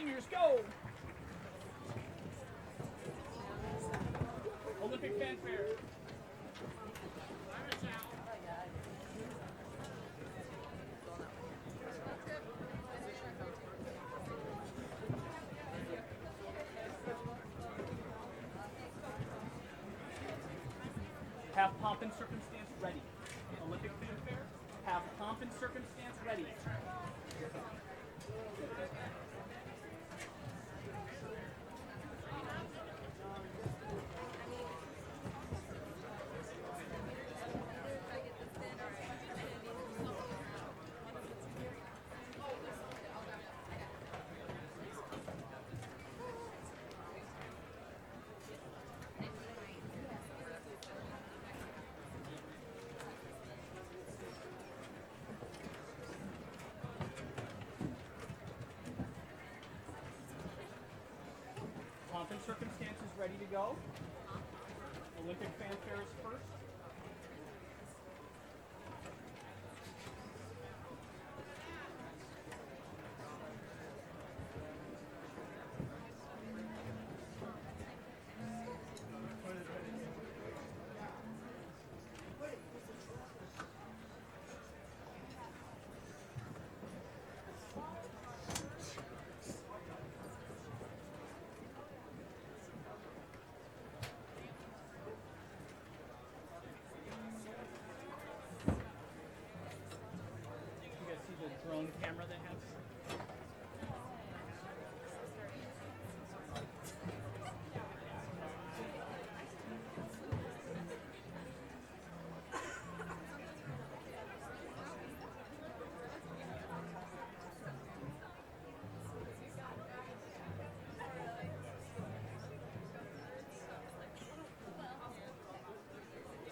seniors, go! Olympic fanfare. Have pomp and circumstance ready. Olympic fanfare. Have pomp and circumstance ready. Pomp and circumstances ready to go. Olympic fanfare is first. Drone camera that has.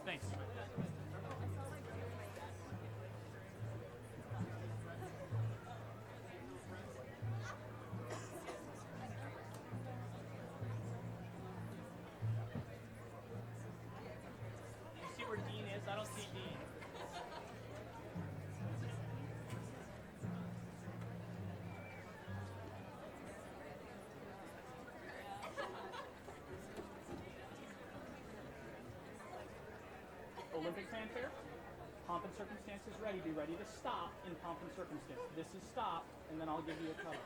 Thanks. Where Dean is. I don't see Dean. Olympic fanfare. Pomp and circumstances ready. Be ready to stop in pomp and circumstance. This is stop, and then I'll give you a color.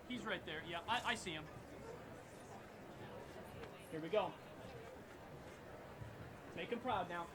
He's right there. Yeah, I see him. Here we go. Make him proud now.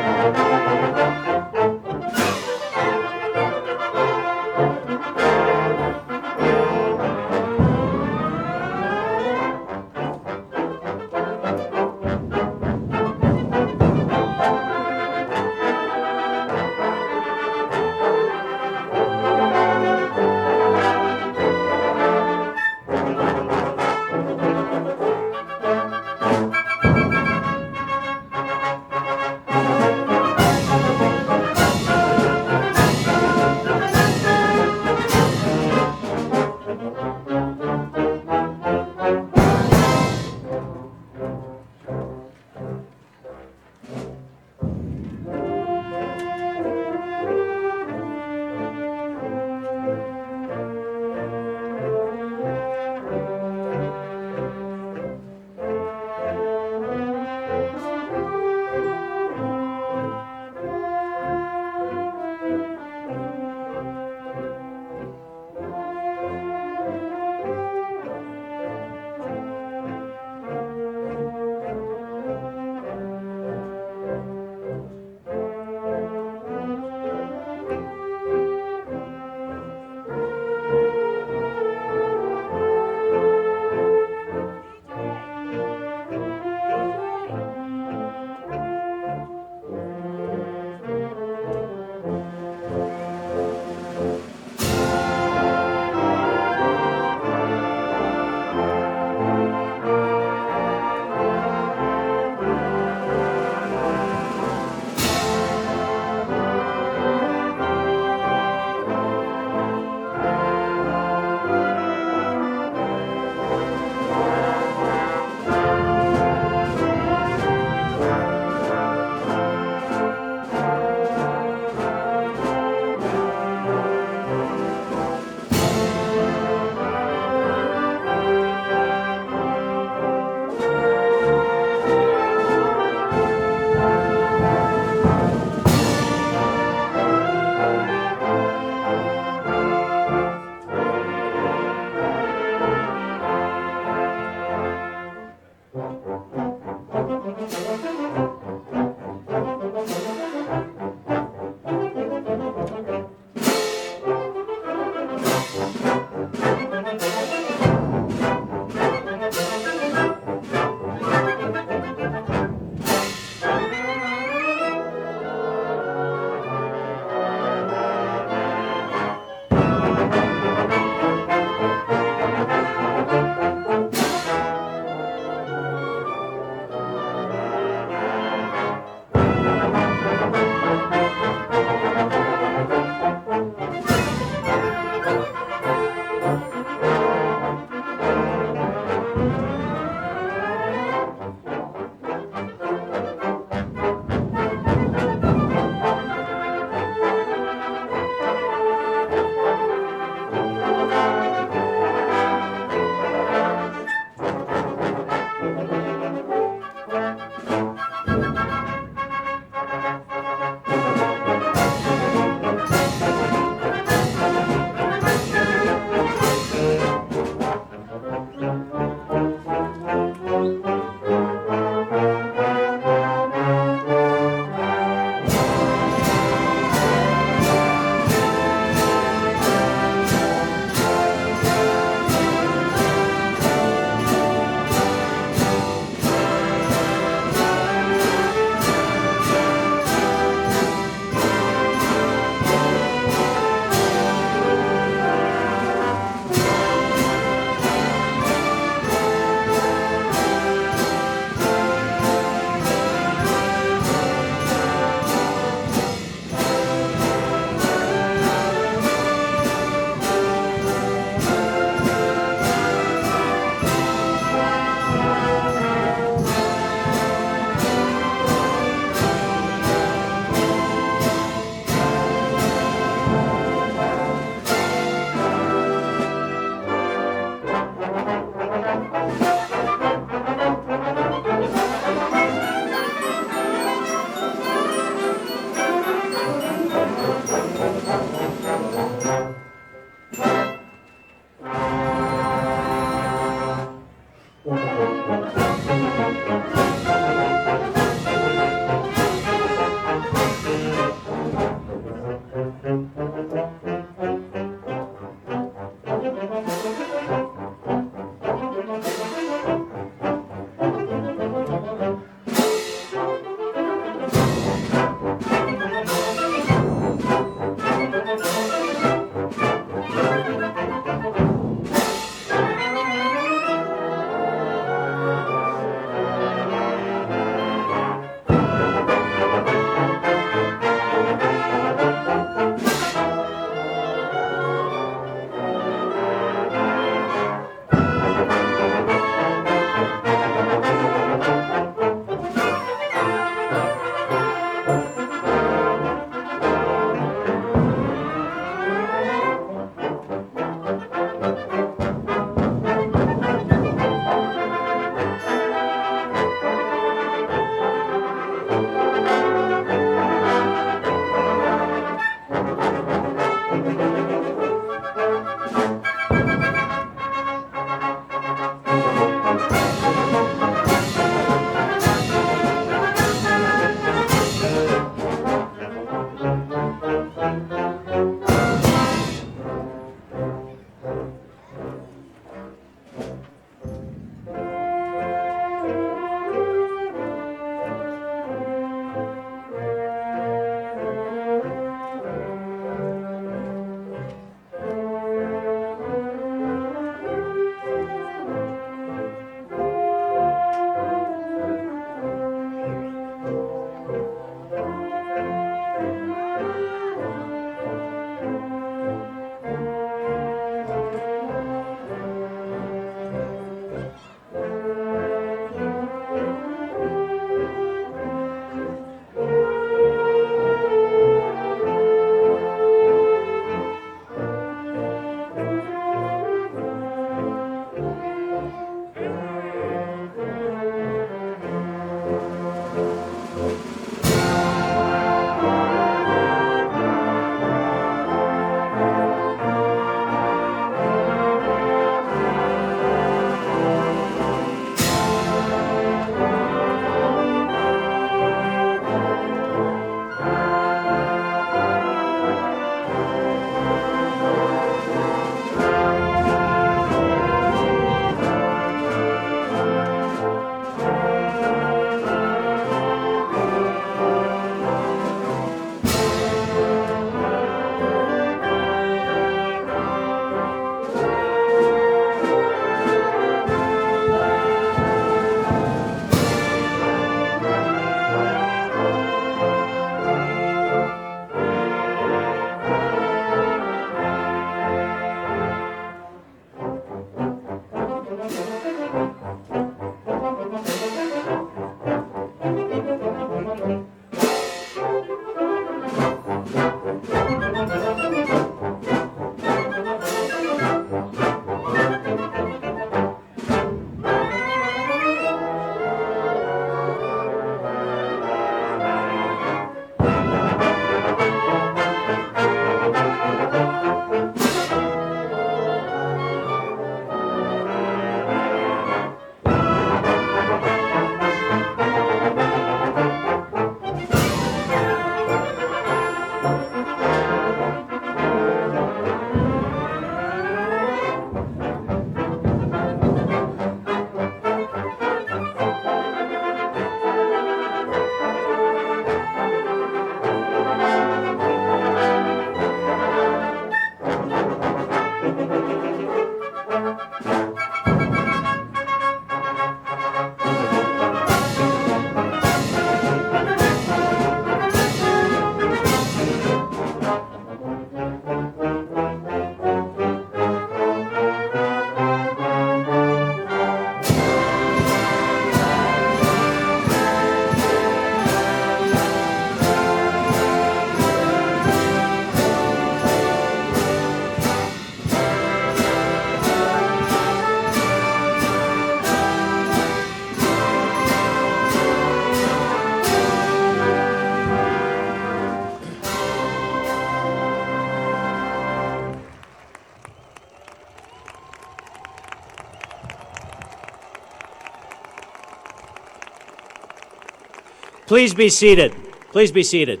Please be seated. Please be seated.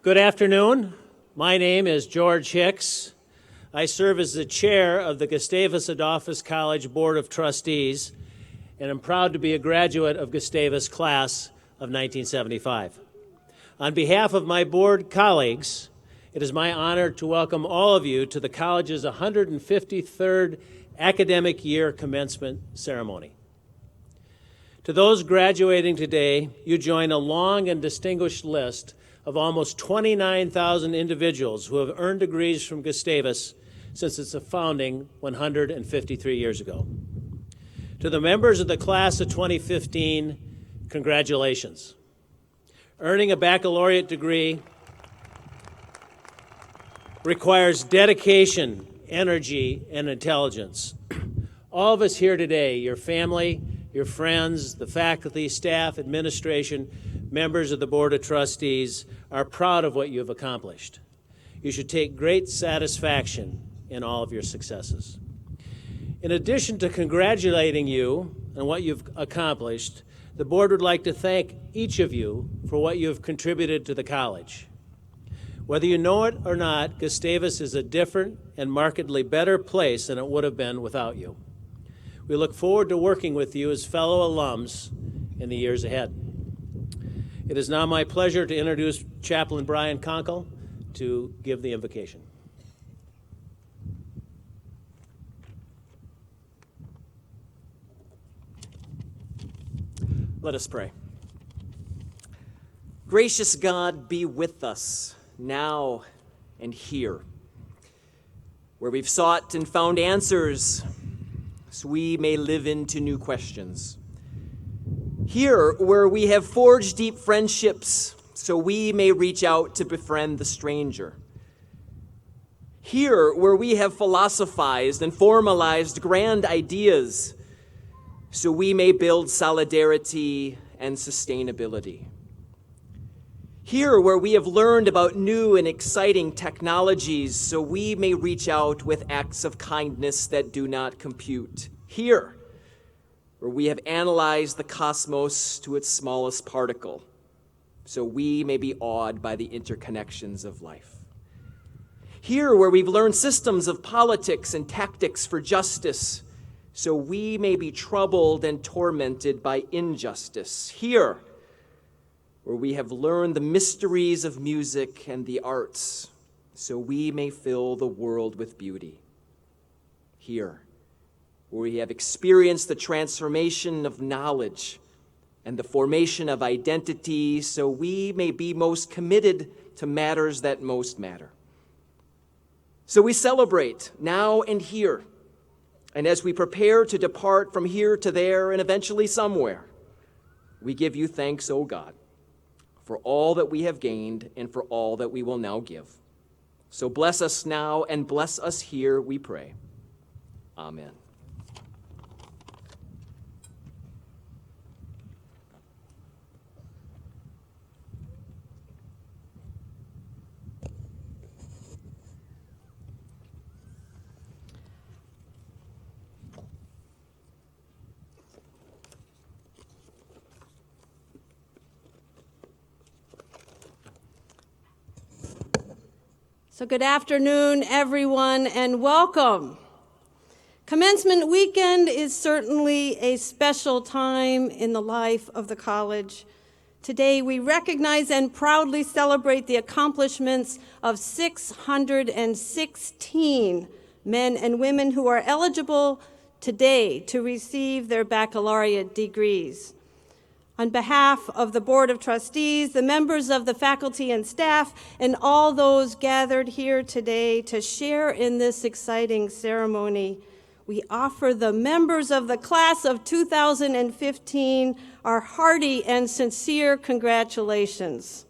Good afternoon. My name is George Hicks. I serve as the chair of the Gustavus Adolphus College Board of Trustees, and I'm proud to be a graduate of Gustavus class of 1975. On behalf of my board colleagues, it is my honor to welcome all of you to the college's 153rd academic year commencement ceremony. To those graduating today, you join a long and distinguished list of almost 29,000 individuals who have earned degrees from Gustavus since its founding 153 years ago. To the members of the class of 2015, congratulations. Earning a baccalaureate degree requires dedication, energy, and intelligence. All of us here today, your family, your friends, the faculty, staff, administration, members of the Board of Trustees are proud of what you have accomplished. You should take great satisfaction in all of your successes. In addition to congratulating you on what you've accomplished, the board would like to thank each of you for what you have contributed to the college. Whether you know it or not, Gustavus is a different and markedly better place than it would have been without you. We look forward to working with you as fellow alums in the years ahead. It is now my pleasure to introduce Chaplain Brian Conkle to give the invocation. Let us pray. Gracious God, be with us now and here, where we've sought and found answers so we may live into new questions. Here, where we have forged deep friendships so we may reach out to befriend the stranger. Here, where we have philosophized and formalized grand ideas so we may build solidarity and sustainability. Here, where we have learned about new and exciting technologies so we may reach out with acts of kindness that do not compute. Here, where we have analyzed the cosmos to its smallest particle so we may be awed by the interconnections of life. Here, where we've learned systems of politics and tactics for justice so we may be troubled and tormented by injustice. Here, where we have learned the mysteries of music and the arts, so we may fill the world with beauty. Here, where we have experienced the transformation of knowledge and the formation of identity, so we may be most committed to matters that most matter. So we celebrate now and here, and as we prepare to depart from here to there and eventually somewhere, we give you thanks, O God, for all that we have gained and for all that we will now give. So bless us now and bless us here, we pray. Amen. So good afternoon, everyone, and welcome. Commencement weekend is certainly a special time in the life of the college. Today, we recognize and proudly celebrate the accomplishments of 616 men and women who are eligible today to receive their baccalaureate degrees. On behalf of the Board of Trustees, the members of the faculty and staff, and all those gathered here today to share in this exciting ceremony, we offer the members of the class of 2015 our hearty and sincere congratulations.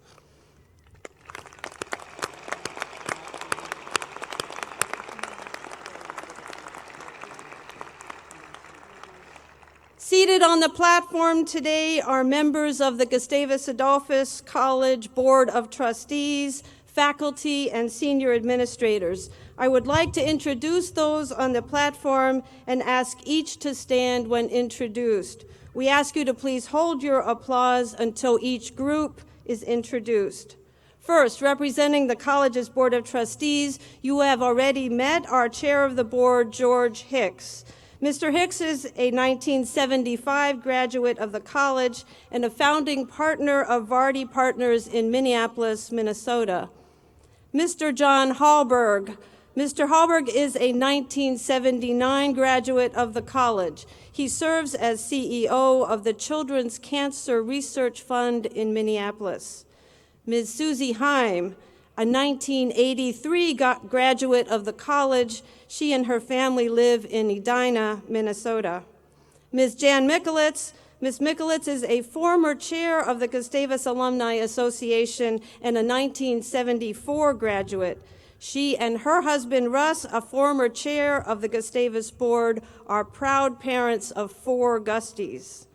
Seated on the platform today are members of the Gustavus Adolphus College Board of Trustees, faculty, and senior administrators. I would like to introduce those on the platform and ask each to stand when introduced. We ask you to please hold your applause until each group is introduced. First, representing the college's Board of Trustees, you have already met our Chair of the Board, George Hicks. Mr. Hicks is a 1975 graduate of the college and a founding partner of Vardy Partners in Minneapolis, Minnesota. Mr. John Hallberg. Mr. Hallberg is a 1979 graduate of the college. He serves as CEO of the Children's Cancer Research Fund in Minneapolis. Ms. Susie Heim, a 1983 graduate of the college. She and her family live in Edina, Minnesota. Ms. Jan Mikulitz. Ms. Mikulitz is a former chair of the Gustavus Alumni Association and a 1974 graduate. She and her husband, Russ, a former chair of the Gustavus Board, are proud parents of 4 Gusties.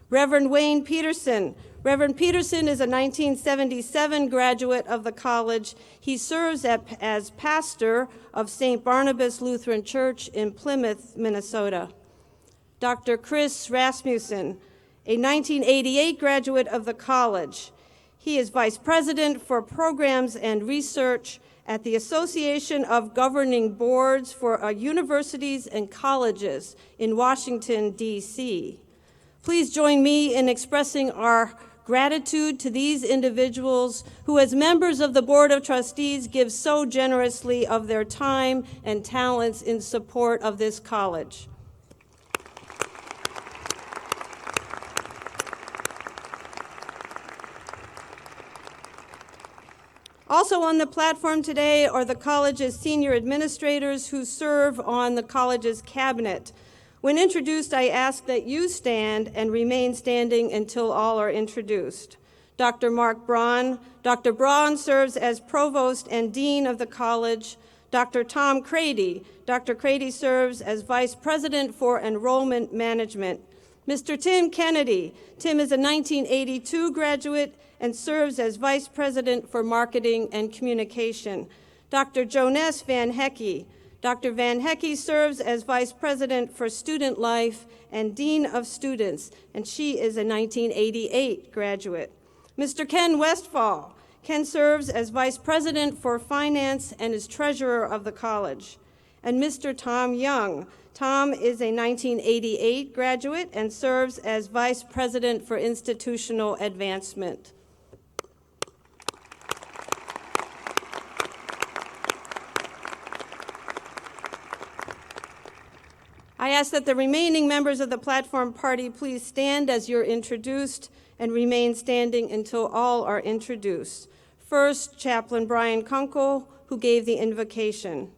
Reverend Wayne Peterson. Reverend Peterson is a 1977 graduate of the college. He serves as pastor of St. Barnabas Lutheran Church in Plymouth, Minnesota. Dr. Chris Rasmussen, a 1988 graduate of the college. He is vice president for programs and research at the Association of Governing Boards for Universities and Colleges in Washington, D.C. Please join me in expressing our gratitude to these individuals who, as members of the Board of Trustees, give so generously of their time and talents in support of this college. Also on the platform today are the college's senior administrators who serve on the college's cabinet. When introduced, I ask that you stand and remain standing until all are introduced. Dr. Mark Braun. Dr. Braun serves as provost and dean of the college. Dr. Tom Crady. Dr. Crady serves as vice president for enrollment management. Mr. Tim Kennedy. Tim is a 1982 graduate and serves as vice president for marketing and communication. Dr. Jonas Van Hecke. Dr. Van Hecke serves as vice president for student life and dean of students, and she is a 1988 graduate. Mr. Ken Westfall. Ken serves as vice president for finance and is treasurer of the college. And Mr. Tom Young. Tom is a 1988 graduate and serves as vice president for institutional advancement. I ask that the remaining members of the platform party please stand as you're introduced and remain standing until all are introduced. First, Chaplain Brian Kunkel, who gave the invocation.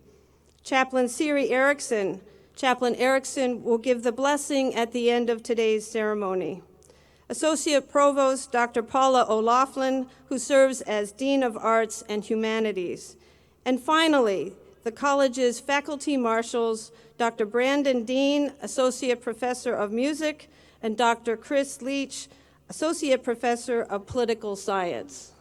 Chaplain Siri Erickson. Chaplain Erickson will give the blessing at the end of today's ceremony. Associate Provost Dr. Paula O'Laughlin, who serves as Dean of Arts and Humanities. And finally, the college's faculty marshals, Dr. Brandon Dean, Associate Professor of Music, and Dr. Chris Leach, Associate Professor of Political Science.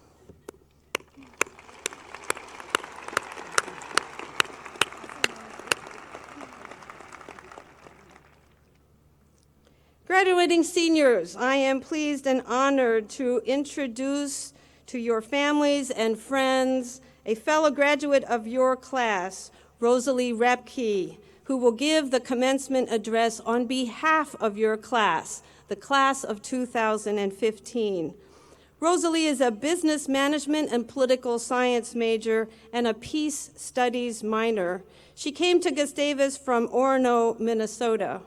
Graduating seniors, I am pleased and honored to introduce to your families and friends a fellow graduate of your class, Rosalie Repke, who will give the commencement address on behalf of your class, the class of 2015. Rosalie is a business management and political science major and a peace studies minor. She came to Gustavus from Orono, Minnesota.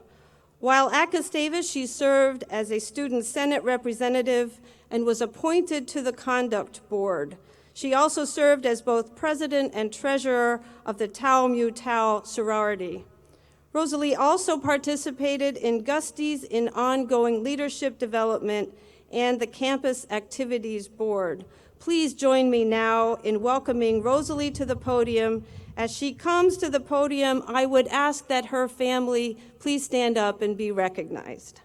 While at Gustavus, she served as a student senate representative and was appointed to the conduct board. She also served as both president and treasurer of the Tau Mu Tau sorority. Rosalie also participated in Gusties in ongoing leadership development and the campus activities board. Please join me now in welcoming Rosalie to the podium. As she comes to the podium, I would ask that her family please stand up and be recognized.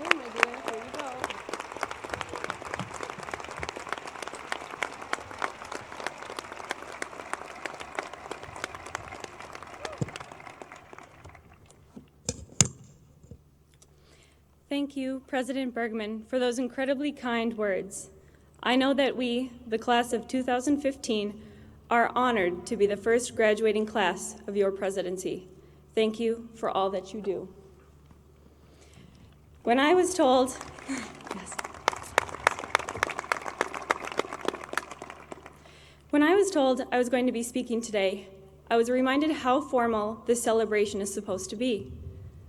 Okay, my dear, here you go. Thank you, President Bergman, for those incredibly kind words. I know that we, the class of 2015, are honored to be the first graduating class of your presidency. Thank you for all that you do. When I was told, When I was told I was going to be speaking today, I was reminded how formal this celebration is supposed to be.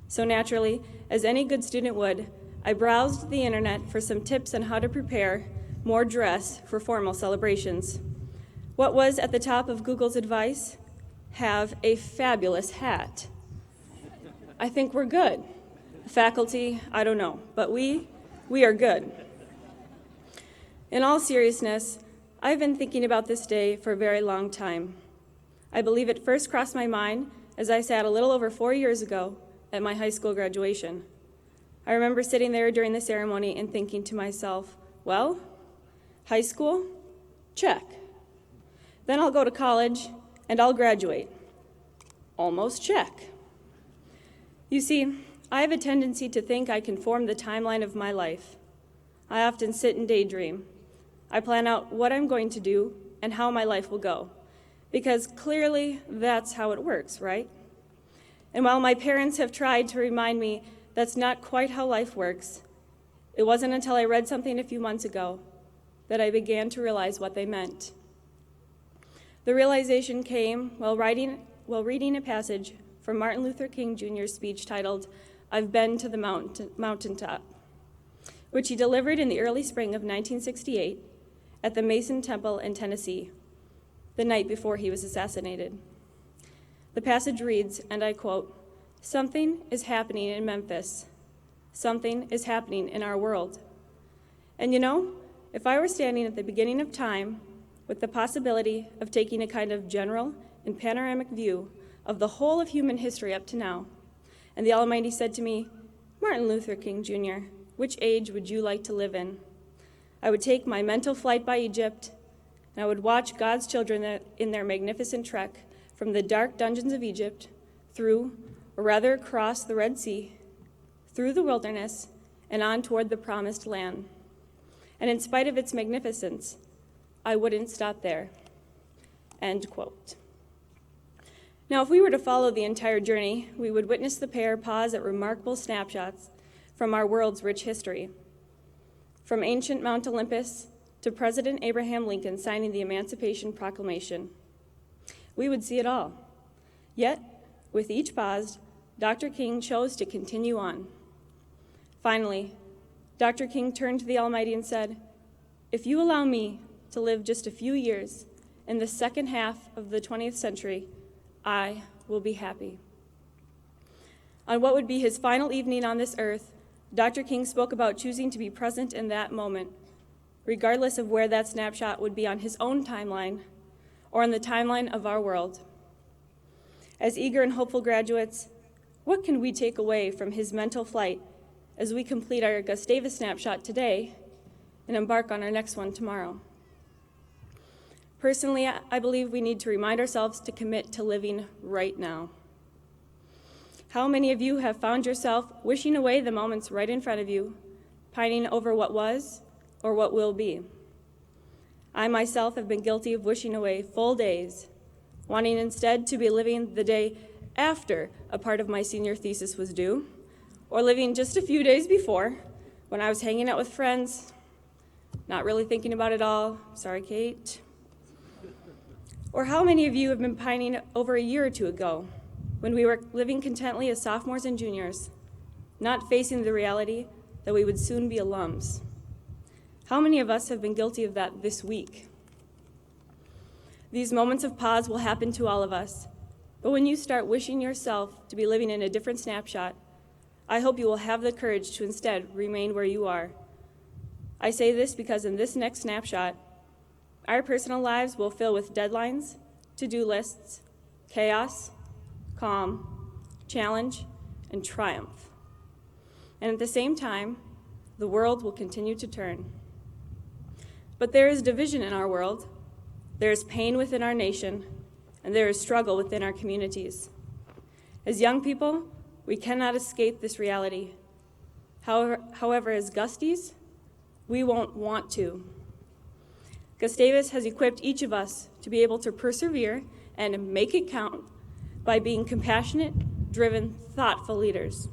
So naturally, as any good student would, I browsed the internet for some tips on how to prepare more dress for formal celebrations. What was at the top of Google's advice? Have a fabulous hat. I think we're good. Faculty, I don't know, but we are good. In all seriousness, I've been thinking about this day for a very long time. I believe it first crossed my mind as I sat a little over 4 years ago at my high school graduation. I remember sitting there during the ceremony and thinking to myself, well, high school? Check. Then I'll go to college and I'll graduate. Almost check. You see, I have a tendency to think I can form the timeline of my life. I often sit and daydream. I plan out what I'm going to do and how my life will go, because clearly that's how it works, right? And while my parents have tried to remind me that's not quite how life works, it wasn't until I read something a few months ago that I began to realize what they meant. The realization came while reading a passage from Martin Luther King Jr.'s speech titled, "I've Been to the Mountaintop," which he delivered in the early spring of 1968 at the Mason Temple in Tennessee, the night before he was assassinated. The passage reads, and I quote, "Something is happening in Memphis. Something is happening in our world." And you know, if I were standing at the beginning of time with the possibility of taking a kind of general and panoramic view of the whole of human history up to now, and the Almighty said to me, "Martin Luther King Jr., which age would you like to live in?" I would take my mental flight by Egypt, and I would watch God's children in their magnificent trek from the dark dungeons of Egypt through, or rather across the Red Sea, through the wilderness, and on toward the promised land. And in spite of its magnificence, I wouldn't stop there. End quote. Now, if we were to follow the entire journey, we would witness the pair pause at remarkable snapshots from our world's rich history. From ancient Mount Olympus to President Abraham Lincoln signing the Emancipation Proclamation. We would see it all. Yet, with each pause, Dr. King chose to continue on. Finally, Dr. King turned to the Almighty and said, "If you allow me to live just a few years in the second half of the 20th century, I will be happy." On what would be his final evening on this earth, Dr. King spoke about choosing to be present in that moment, regardless of where that snapshot would be on his own timeline or on the timeline of our world. As eager and hopeful graduates, what can we take away from his mental flight as we complete our Gustavus snapshot today and embark on our next one tomorrow? Personally, I believe we need to remind ourselves to commit to living right now. How many of you have found yourself wishing away the moments right in front of you, pining over what was or what will be? I myself have been guilty of wishing away full days, wanting instead to be living the day after a part of my senior thesis was due, or living just a few days before when I was hanging out with friends, not really thinking about it all. Sorry, Kate. Or how many of you have been pining over a year or two ago when we were living contently as sophomores and juniors, not facing the reality that we would soon be alums? How many of us have been guilty of that this week? These moments of pause will happen to all of us, but when you start wishing yourself to be living in a different snapshot, I hope you will have the courage to instead remain where you are. I say this because in this next snapshot, our personal lives will fill with deadlines, to-do lists, chaos, calm, challenge, and triumph. And at the same time, the world will continue to turn. But there is division in our world, there is pain within our nation, and there is struggle within our communities. As young people, we cannot escape this reality. However, as Gusties, we won't want to. Gustavus has equipped each of us to be able to persevere and make it count by being compassionate, driven, thoughtful leaders.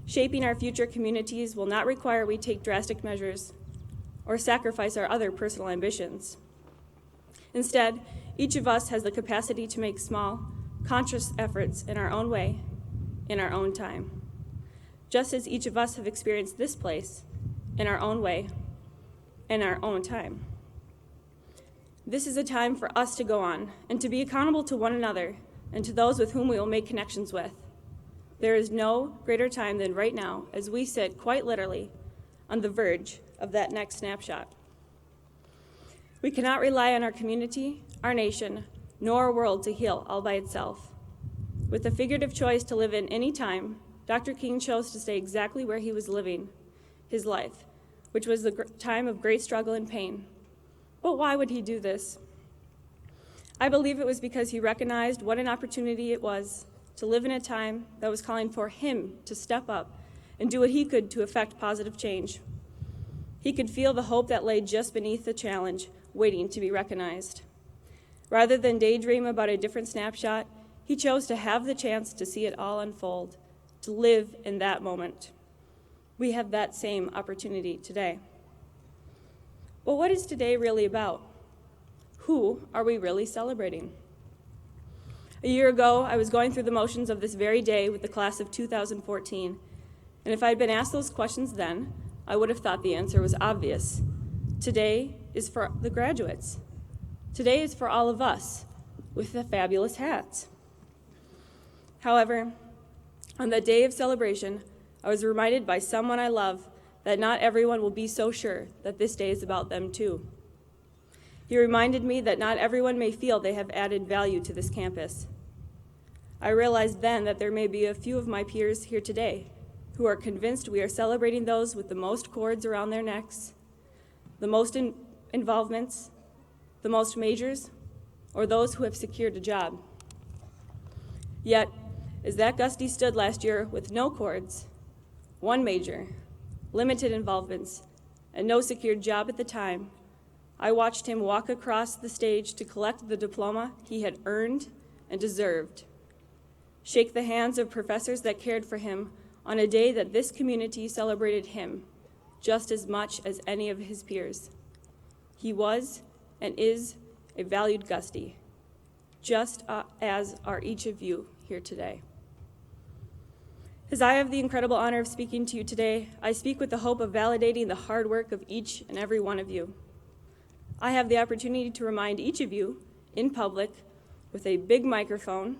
Shaping our future communities will not require we take drastic measures or sacrifice our other personal ambitions. Instead, each of us has the capacity to make small, conscious efforts in our own way, in our own time. Just as each of us have experienced this place in our own way, in our own time. This is a time for us to go on and to be accountable to one another and to those with whom we will make connections with. There is no greater time than right now as we sit quite literally on the verge of that next snapshot. We cannot rely on our community, our nation, nor our world to heal all by itself. With the figurative choice to live in any time, Dr. King chose to stay exactly where he was living his life, which was the time of great struggle and pain. But why would he do this? I believe it was because he recognized what an opportunity it was to live in a time that was calling for him to step up and do what he could to effect positive change. He could feel the hope that lay just beneath the challenge, waiting to be recognized. Rather than daydream about a different snapshot, he chose to have the chance to see it all unfold, to live in that moment. We have that same opportunity today. But what is today really about? Who are we really celebrating? A year ago, I was going through the motions of this very day with the class of 2014, and if I had been asked those questions then, I would have thought the answer was obvious. Today is for the graduates. Today is for all of us with the fabulous hats. However, on that day of celebration, I was reminded by someone I love that not everyone will be so sure that this day is about them too. He reminded me that not everyone may feel they have added value to this campus. I realized then that there may be a few of my peers here today who are convinced we are celebrating those with the most cords around their necks, the most involvements, the most majors, or those who have secured a job. Yet, as that Gustie stood last year with no cords, one major, limited involvements, and no secured job at the time, I watched him walk across the stage to collect the diploma he had earned and deserved, shake the hands of professors that cared for him on a day that this community celebrated him just as much as any of his peers. He was and is a valued Gustie, just as are each of you here today. As I have the incredible honor of speaking to you today, I speak with the hope of validating the hard work of each and every one of you. I have the opportunity to remind each of you in public with a big microphone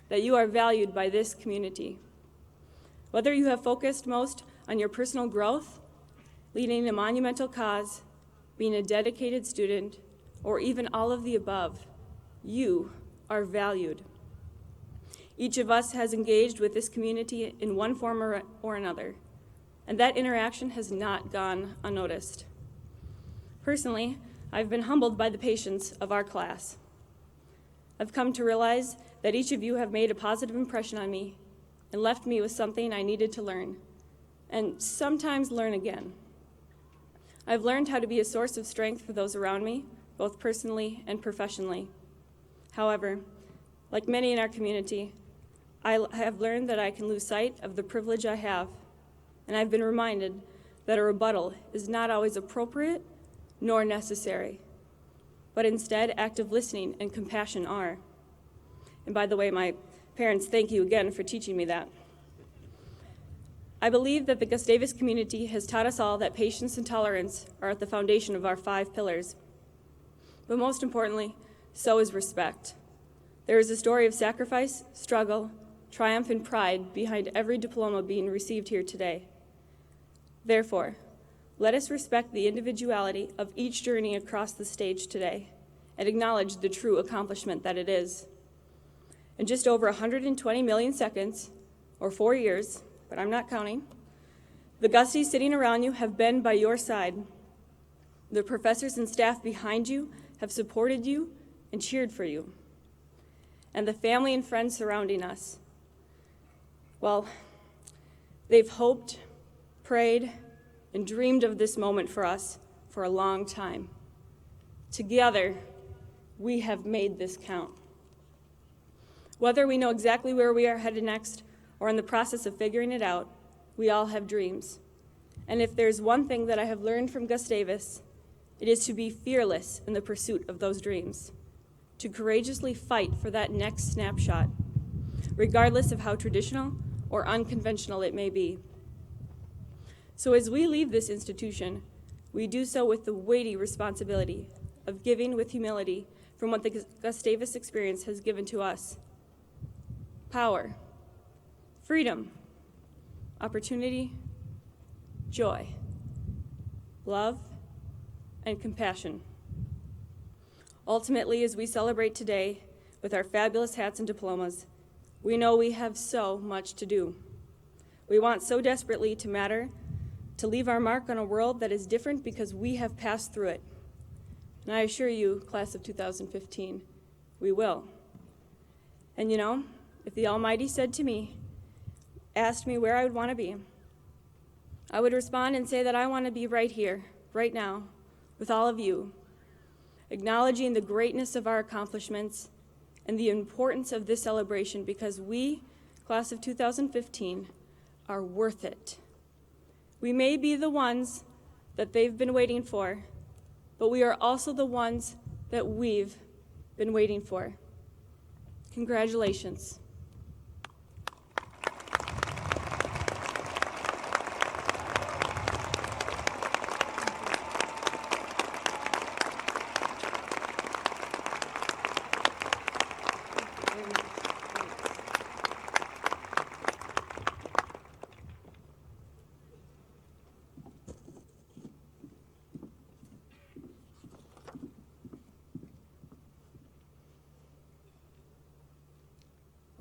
that you are valued by this community. Whether you have focused most on your personal growth, leading a monumental cause, being a dedicated student, or even all of the above, you are valued. Each of us has engaged with this community in one form or another, and that interaction has not gone unnoticed. Personally, I've been humbled by the patience of our class. I've come to realize that each of you have made a positive impression on me and left me with something I needed to learn, and sometimes learn again. I've learned how to be a source of strength for those around me, both personally and professionally. However, like many in our community, I have learned that I can lose sight of the privilege I have, and I've been reminded that a rebuttal is not always appropriate nor necessary, but instead active listening and compassion are. And by the way, my parents, thank you again for teaching me that. I believe that the Gustavus community has taught us all that patience and tolerance are at the foundation of our 5 pillars. But most importantly, so is respect. There is a story of sacrifice, struggle, triumph, and pride behind every diploma being received here today. Therefore, let us respect the individuality of each journey across the stage today and acknowledge the true accomplishment that it is. In just over 120 million seconds, or 4 years, but I'm not counting, the Gusties sitting around you have been by your side. The professors and staff behind you have supported you and cheered for you. And the family and friends surrounding us, well, they've hoped, prayed, and dreamed of this moment for us for a long time. Together, we have made this count. Whether we know exactly where we are headed next or in the process of figuring it out, we all have dreams. And if there's one thing that I have learned from Gustavus, it is to be fearless in the pursuit of those dreams, to courageously fight for that next snapshot, regardless of how traditional or unconventional it may be. So as we leave this institution, we do so with the weighty responsibility of giving with humility from what the Gustavus experience has given to us. Power, freedom, opportunity, joy, love, and compassion. Ultimately, as we celebrate today with our fabulous hats and diplomas, we know we have so much to do. We want so desperately to matter, to leave our mark on a world that is different because we have passed through it. And I assure you, class of 2015, we will. And you know, if the Almighty asked me where I would want to be, I would respond and say that I want to be right here, right now, with all of you, acknowledging the greatness of our accomplishments and the importance of this celebration because we, class of 2015, are worth it. We may be the ones that they've been waiting for, but we are also the ones that we've been waiting for. Congratulations.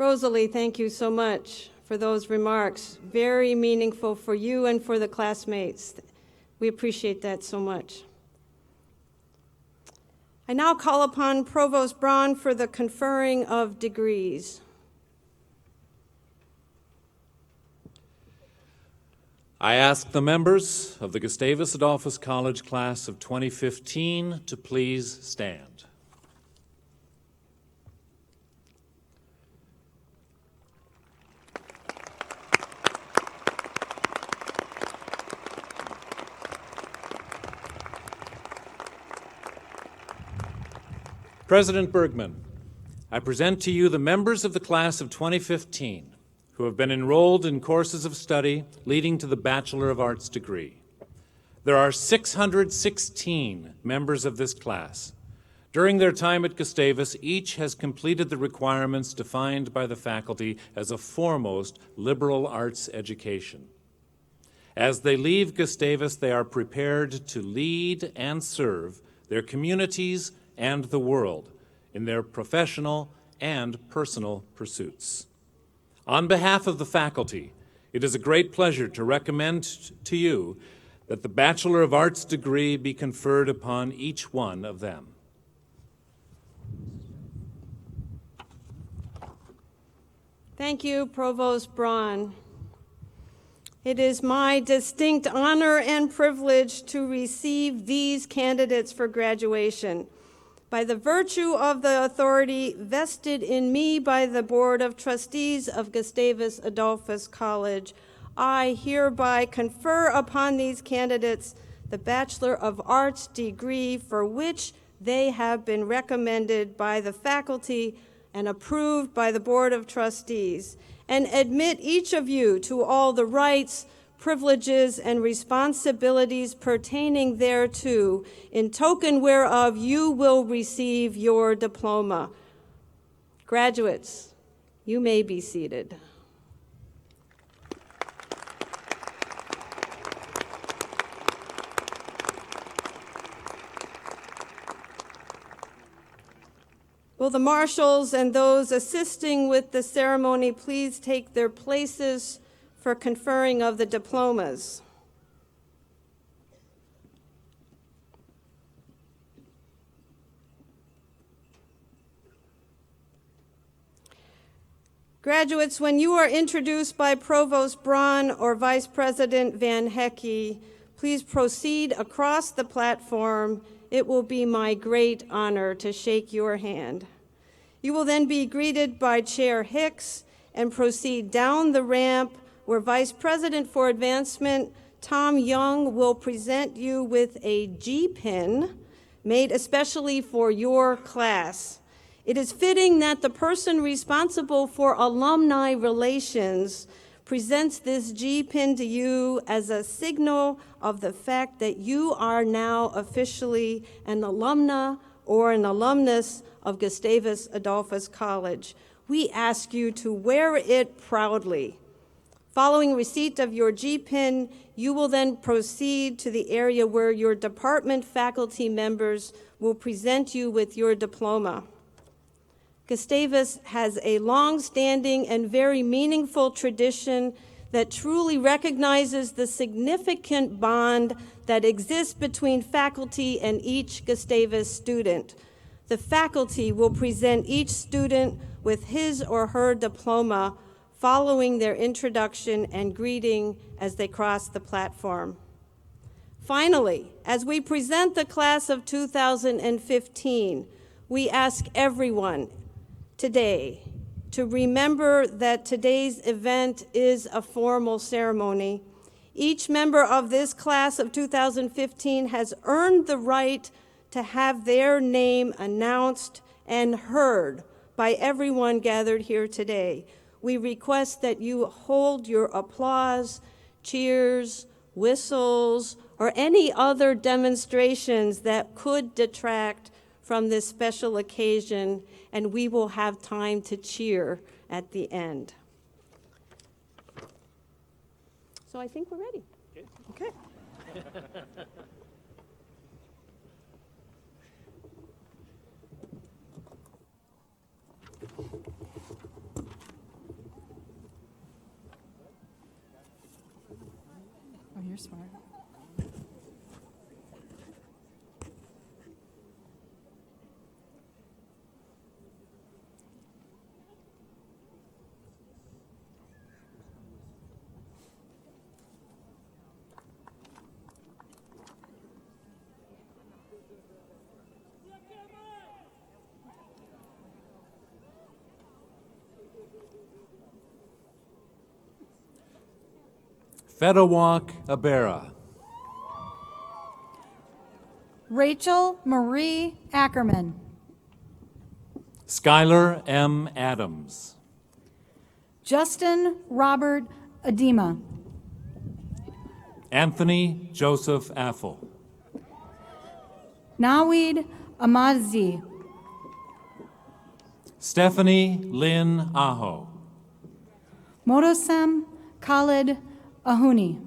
Rosalie, thank you so much for those remarks. Very meaningful for you and for the classmates. We appreciate that so much. I now call upon Provost Braun for the conferring of degrees. I ask the members of the Gustavus Adolphus College class of 2015 to please stand. President Bergman, I present to you the members of the class of 2015 who have been enrolled in courses of study leading to the Bachelor of Arts degree. There are 616 members of this class. During their time at Gustavus, each has completed the requirements defined by the faculty as a foremost liberal arts education. As they leave Gustavus, they are prepared to lead and serve their communities and the world in their professional and personal pursuits. On behalf of the faculty, it is a great pleasure to recommend to you that the Bachelor of Arts degree be conferred upon each one of them. Thank you, Provost Braun. It is my distinct honor and privilege to receive these candidates for graduation. By the virtue of the authority vested in me by the Board of Trustees of Gustavus Adolphus College, I hereby confer upon these candidates the Bachelor of Arts degree for which they have been recommended by the faculty and approved by the Board of Trustees, and admit each of you to all the rights, privileges, and responsibilities pertaining thereto, in token whereof you will receive your diploma. Graduates, you may be seated. Will the marshals and those assisting with the ceremony please take their places for conferring of the diplomas? Graduates, when you are introduced by Provost Braun or Vice President Van Hecke, please proceed across the platform. It will be my great honor to shake your hand. You will then be greeted by Chair Hicks and proceed down the ramp where Vice President for Advancement Tom Young will present you with a G-pin made especially for your class. It is fitting that the person responsible for alumni relations presents this G-pin to you as a signal of the fact that you are now officially an alumna or an alumnus of Gustavus Adolphus College. We ask you to wear it proudly. Following receipt of your G-pin, you will then proceed to the area where your department faculty members will present you with your diploma. Gustavus has a long-standing and very meaningful tradition that truly recognizes the significant bond that exists between faculty and each Gustavus student. The faculty will present each student with his or her diploma following their introduction and greeting as they cross the platform. Finally, as we present the class of 2015, we ask everyone today to remember that today's event is a formal ceremony. Each member of this class of 2015 has earned the right to have their name announced and heard by everyone gathered here today. We request that you hold your applause, cheers, whistles, or any other demonstrations that could detract from this special occasion, and we will have time to cheer at the end. So I think we're ready. Okay. Oh, you're smart. Fedawak Abera. Rachel Marie Ackerman. Skylar M. Adams. Justin Robert Adema. Anthony Joseph Affel. Nawid Amazi. Stephanie Lynn Aho. Motosem Khalid Ahuni.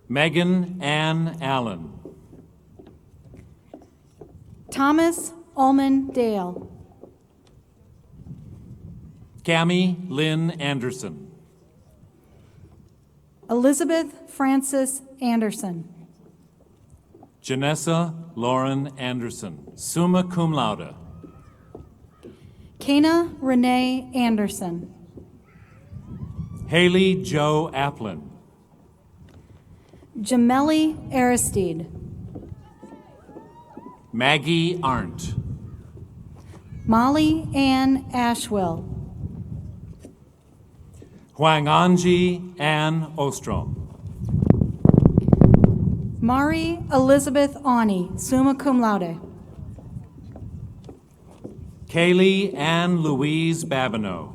Megan Ann Allen. Thomas Ullman Dale. Cammie Lynn Anderson. Elizabeth Francis Anderson. Janessa Lauren Anderson, summa cum laude. Kana Renee Anderson. Haley Joe Applin. Jameli Aristide. Maggie Arndt. Molly Ann Ashwell. Huanganji Ann Ostrom. Mari Elizabeth Ani, summa cum laude. Kaylee Ann Louise Babineau.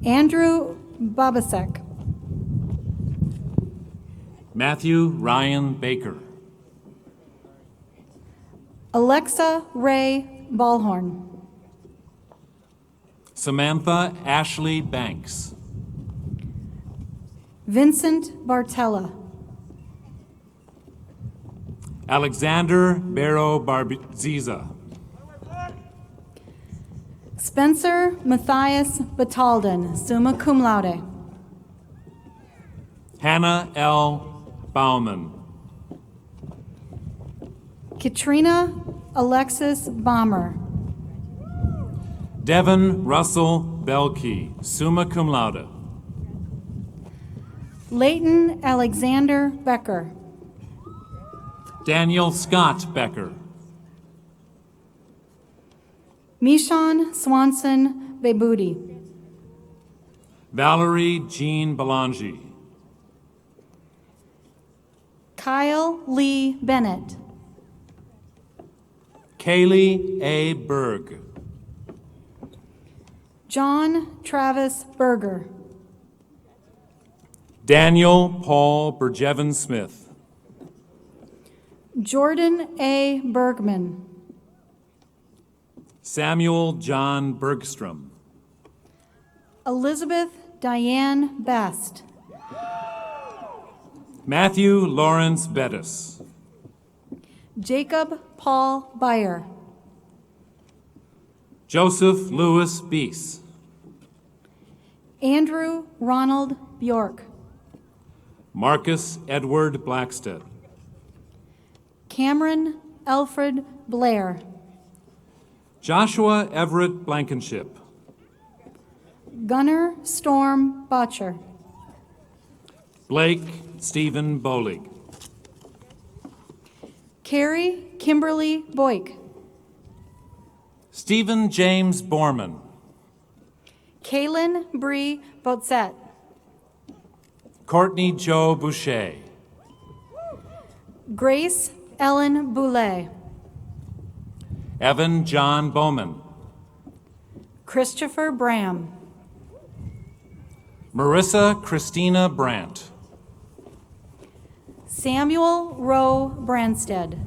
Andrew Babasek. Matthew Ryan Baker. Alexa Ray Ballhorn. Samantha Ashley Banks. Vincent Bartella. Alexander Barrow Barziza. Spencer Matthias Batalden, summa cum laude. Hannah L. Bauman. Katrina Alexis Bomber. Devin Russell Belkey, summa cum laude. Leighton Alexander Becker. Daniel Scott Becker. Mishan Swanson Bebudi. Valerie Jean Belangi. Kyle Lee Bennett. Kaylee A. Berg. John Travis Berger. Daniel Paul Berjevin Smith. Jordan A. Bergman. Samuel John Bergstrom. Elizabeth Diane Best. Matthew Lawrence Bettis. Jacob Paul Beyer. Joseph Lewis Beese. Andrew Ronald Bjork. Marcus Edward Blackstead. Cameron Alfred Blair. Joshua Everett Blankenship. Gunnar Storm Botcher. Blake Stephen Bolig. Carrie Kimberly Boyk. Stephen James Borman. Kaylin Bree Botzette. Courtney Joe Boucher. Grace Ellen Boulay. Evan John Bowman. Christopher Bram. Marissa Christina Brandt. Samuel Rowe Branstead.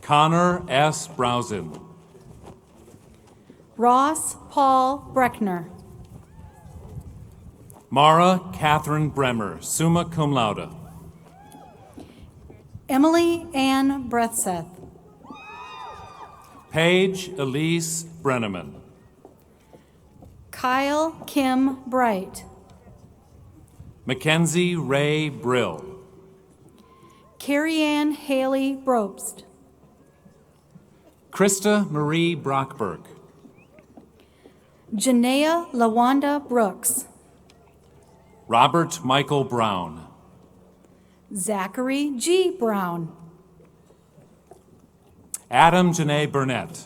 Connor S. Browsin. Ross Paul Breckner. Mara Catherine Bremer, summa cum laude. Emily Ann Brethseth. Paige Elise Brenneman. Kyle Kim Bright. Mackenzie Ray Brill. Carrie Ann Haley Brobst. Krista Marie Brockberg. Janaea Lawanda Brooks. Robert Michael Brown. Zachary G. Brown. Adam Janae Burnett.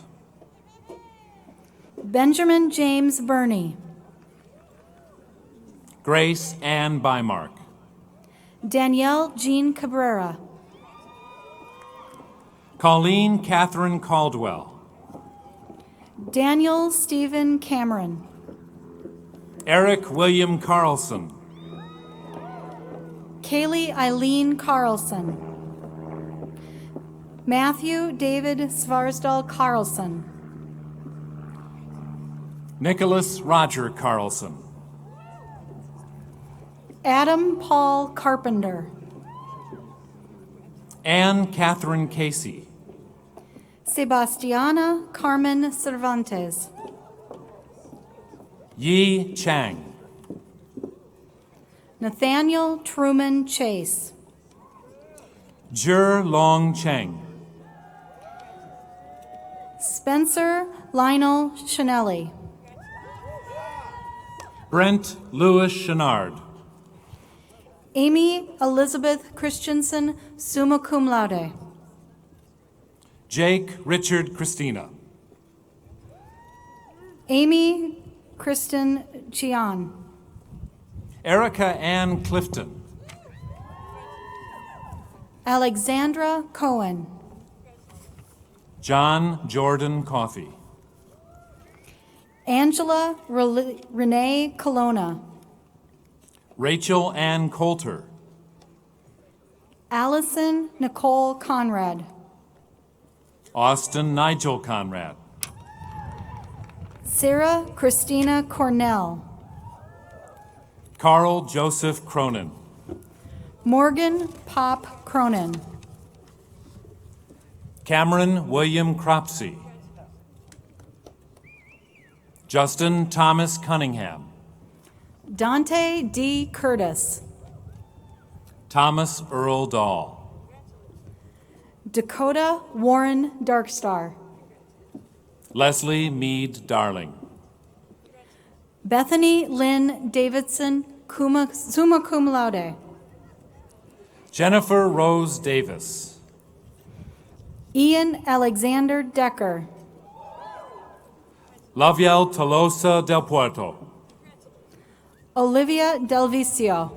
Benjamin James Burney. Grace Ann Bymark. Danielle Jean Cabrera. Colleen Catherine Caldwell. Daniel Stephen Cameron. Eric William Carlson. Kaylee Eileen Carlson. Matthew David Svarsdal Carlson. Nicholas Roger Carlson. Adam Paul Carpenter. Anne Catherine Casey. Sebastiana Carmen Cervantes. Yi Chang. Nathaniel Truman Chase. Jur Long Cheng. Spencer Lionel Chanelli. Brent Lewis Chenard. Amy Elizabeth Christensen, summa cum laude. Jake Richard Christina. Amy Kristen Chian. Erica Ann Clifton. Alexandra Cohen. John Jordan Coffey. Angela Renee Colonna. Rachel Ann Coulter. Allison Nicole Conrad. Austin Nigel Conrad. Sarah Christina Cornell. Carl Joseph Cronin. Morgan Pop Cronin. Cameron William Cropsey. Justin Thomas Cunningham. Dante D. Curtis. Thomas Earl Dahl. Dakota Warren Darkstar. Leslie Meade Darling. Bethany Lynn Davidson, summa cum laude. Jennifer Rose Davis. Ian Alexander Decker. Laviel Tolosa del Puerto. Olivia Del Vicio.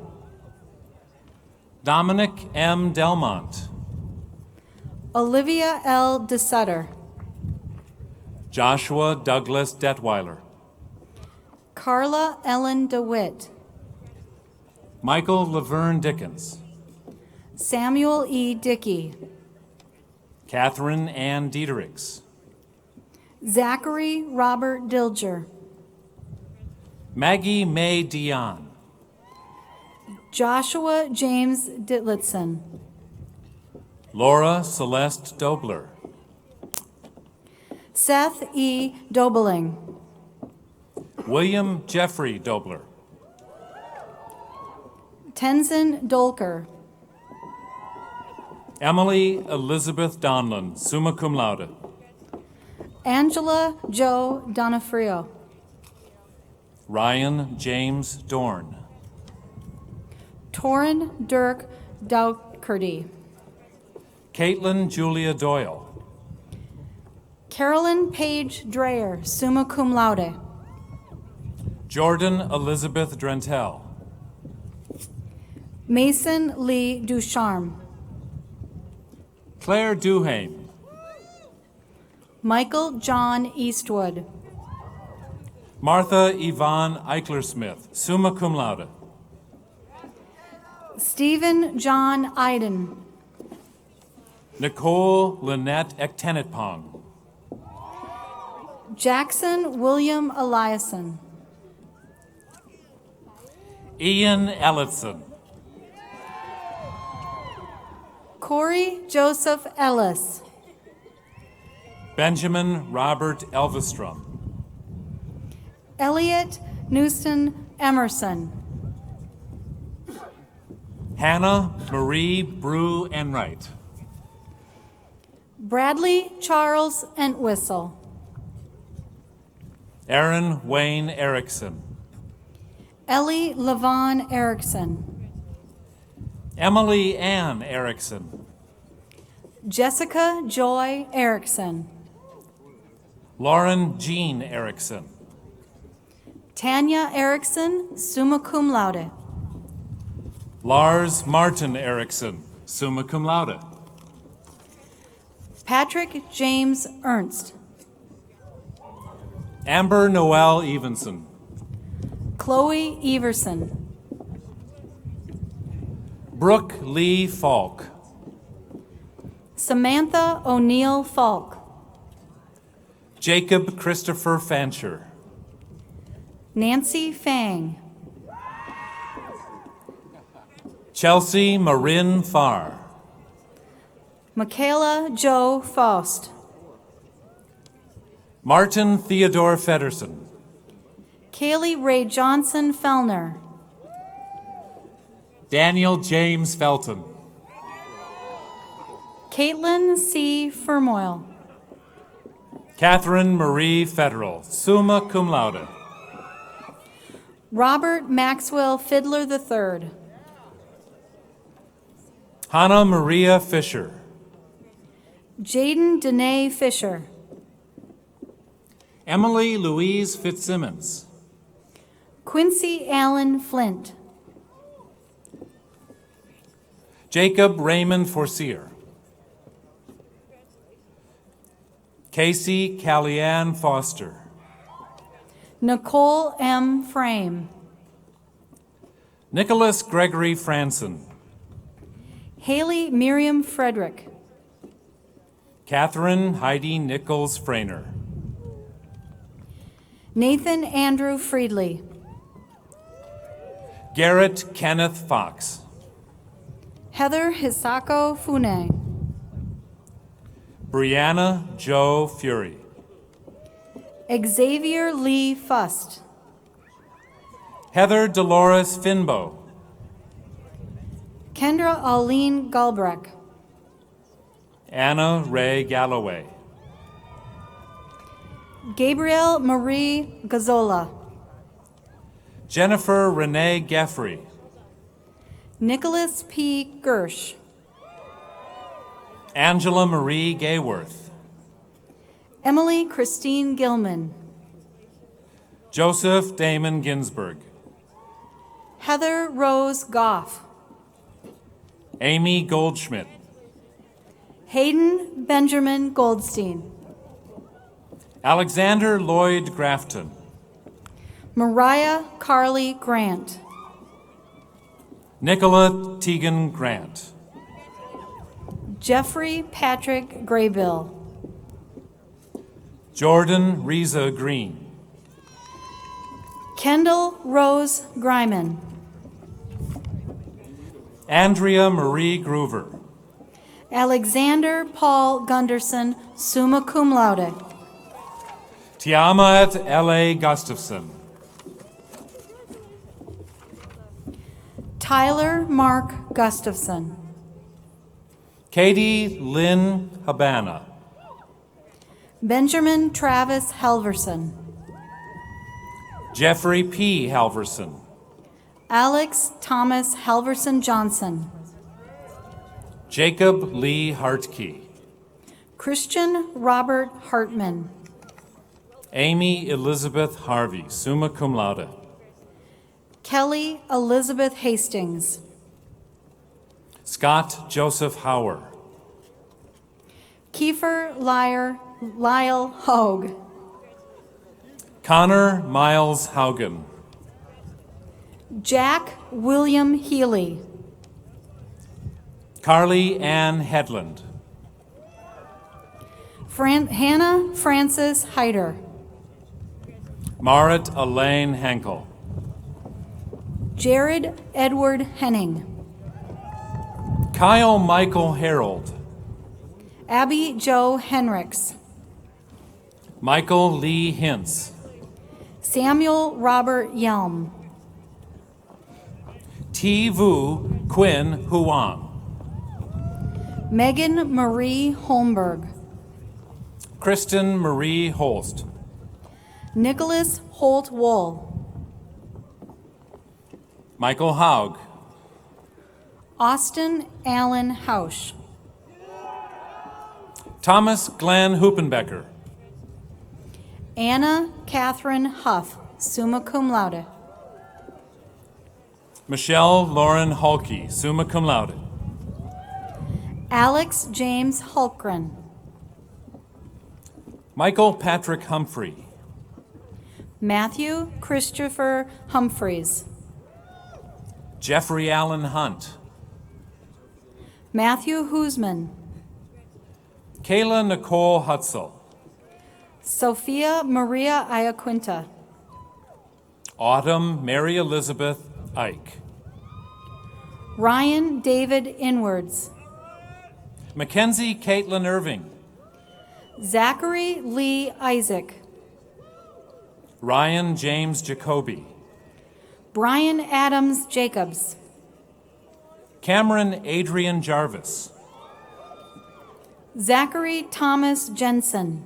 Dominic M. Delmont. Olivia L. DeSutter. Joshua Douglas Detweiler. Carla Ellen DeWitt. Michael Laverne Dickens. Samuel E. Dickey. Catherine Ann Diedericks. Zachary Robert Dilger. Maggie Mae Dion. Joshua James Ditlitson. Laura Celeste Dobler. Seth E. Dobeling. William Jeffrey Dobler. Tenzin Dolker. Emily Elizabeth Donlin, summa cum laude. Angela Joe Donofrio. Ryan James Dorn. Torrin Dirk Dougherty. Caitlin Julia Doyle. Carolyn Page Dreyer, summa cum laude. Jordan Elizabeth Drentel. Mason Lee Ducharme. Claire Duhame. Michael John Eastwood. Martha Yvonne Eichler-Smith, summa cum laude. Stephen John Iden. Nicole Lynette Ektenetpong. Jackson William Eliason. Ian Ellison. Corey Joseph Ellis. Benjamin Robert Elvestrom. Elliot Newston Emerson. Hannah Marie Brew Enright. Bradley Charles Entwistle. Aaron Wayne Erickson. Ellie Levon Erickson. Emily Ann Erickson. Jessica Joy Erickson. Lauren Jean Erickson. Tanya Erickson, summa cum laude. Lars Martin Erickson, summa cum laude. Patrick James Ernst. Amber Noel Evenson. Chloe Everson. Brooke Lee Falk. Samantha O'Neill Falk. Jacob Christopher Fancher. Nancy Fang. Chelsea Marin Farr. Michaela Jo Faust. Martin Theodore Fedderson. Kaylee Ray Johnson Fellner. Daniel James Felton. Caitlin C. Fermoil. Catherine Marie Federal, summa cum laude. Robert Maxwell Fiddler III. Hannah Maria Fisher. Jaden Danae Fisher. Emily Louise Fitzsimmons. Quincy Allen Flint. Jacob Raymond Forcier. Casey Callianne Foster. Nicole M. Frame. Nicholas Gregory Franson. Haley Miriam Frederick. Catherine Heidi Nichols Frainer. Nathan Andrew Friedley. Garrett Kenneth Fox. Heather Hisako Fune. Brianna Joe Fury. Xavier Lee Fust. Heather Dolores Finbow. Kendra Aline Galbreck. Anna Ray Galloway. Gabrielle Marie Gazzola. Jennifer Renee Geffrey. Nicholas P. Gersh. Angela Marie Gayworth. Emily Christine Gilman. Joseph Damon Ginsburg. Heather Rose Goff. Amy Goldschmidt. Hayden Benjamin Goldstein. Alexander Lloyd Grafton. Mariah Carly Grant. Nicola Tegan Grant. Jeffrey Patrick Graybill. Jordan Riza Green. Kendall Rose Gryman. Andrea Marie Groover. Alexander Paul Gunderson, summa cum laude. Tiamat L.A. Gustafson. Tyler Mark Gustafson. Katie Lynn Habana. Benjamin Travis Halverson. Jeffrey P. Halverson. Alex Thomas Halverson Johnson. Jacob Lee Hartke. Christian Robert Hartman. Amy Elizabeth Harvey, summa cum laude. Kelly Elizabeth Hastings. Scott Joseph Hauer. Kiefer Lyle Hogue. Connor Miles Haugen. Jack William Healy. Carly Ann Headland. Hannah Frances Heider. Marit Elaine Henkel. Jared Edward Henning. Kyle Michael Harold. Abby Jo Henricks. Michael Lee Hintz. Samuel Robert Yelm. T. Vu Quinn Huang. Megan Marie Holmberg. Kristen Marie Holst. Nicholas Holt Wool. Michael Haug. Austin Allen Hausch. Thomas Glenn Huppenbecker. Anna Catherine Huff, summa cum laude. Michelle Lauren Hulke, summa cum laude. Alex James Hulkgren. Michael Patrick Humphrey. Matthew Christopher Humphreys. Jeffrey Allen Hunt. Matthew Hoosman. Kayla Nicole Hutzel. Sophia Maria Iaquinta. Autumn Mary Elizabeth Ike. Ryan David Inwards. Mackenzie Caitlin Irving. Zachary Lee Isaac. Ryan James Jacoby. Brian Adams Jacobs. Cameron Adrian Jarvis. Zachary Thomas Jensen.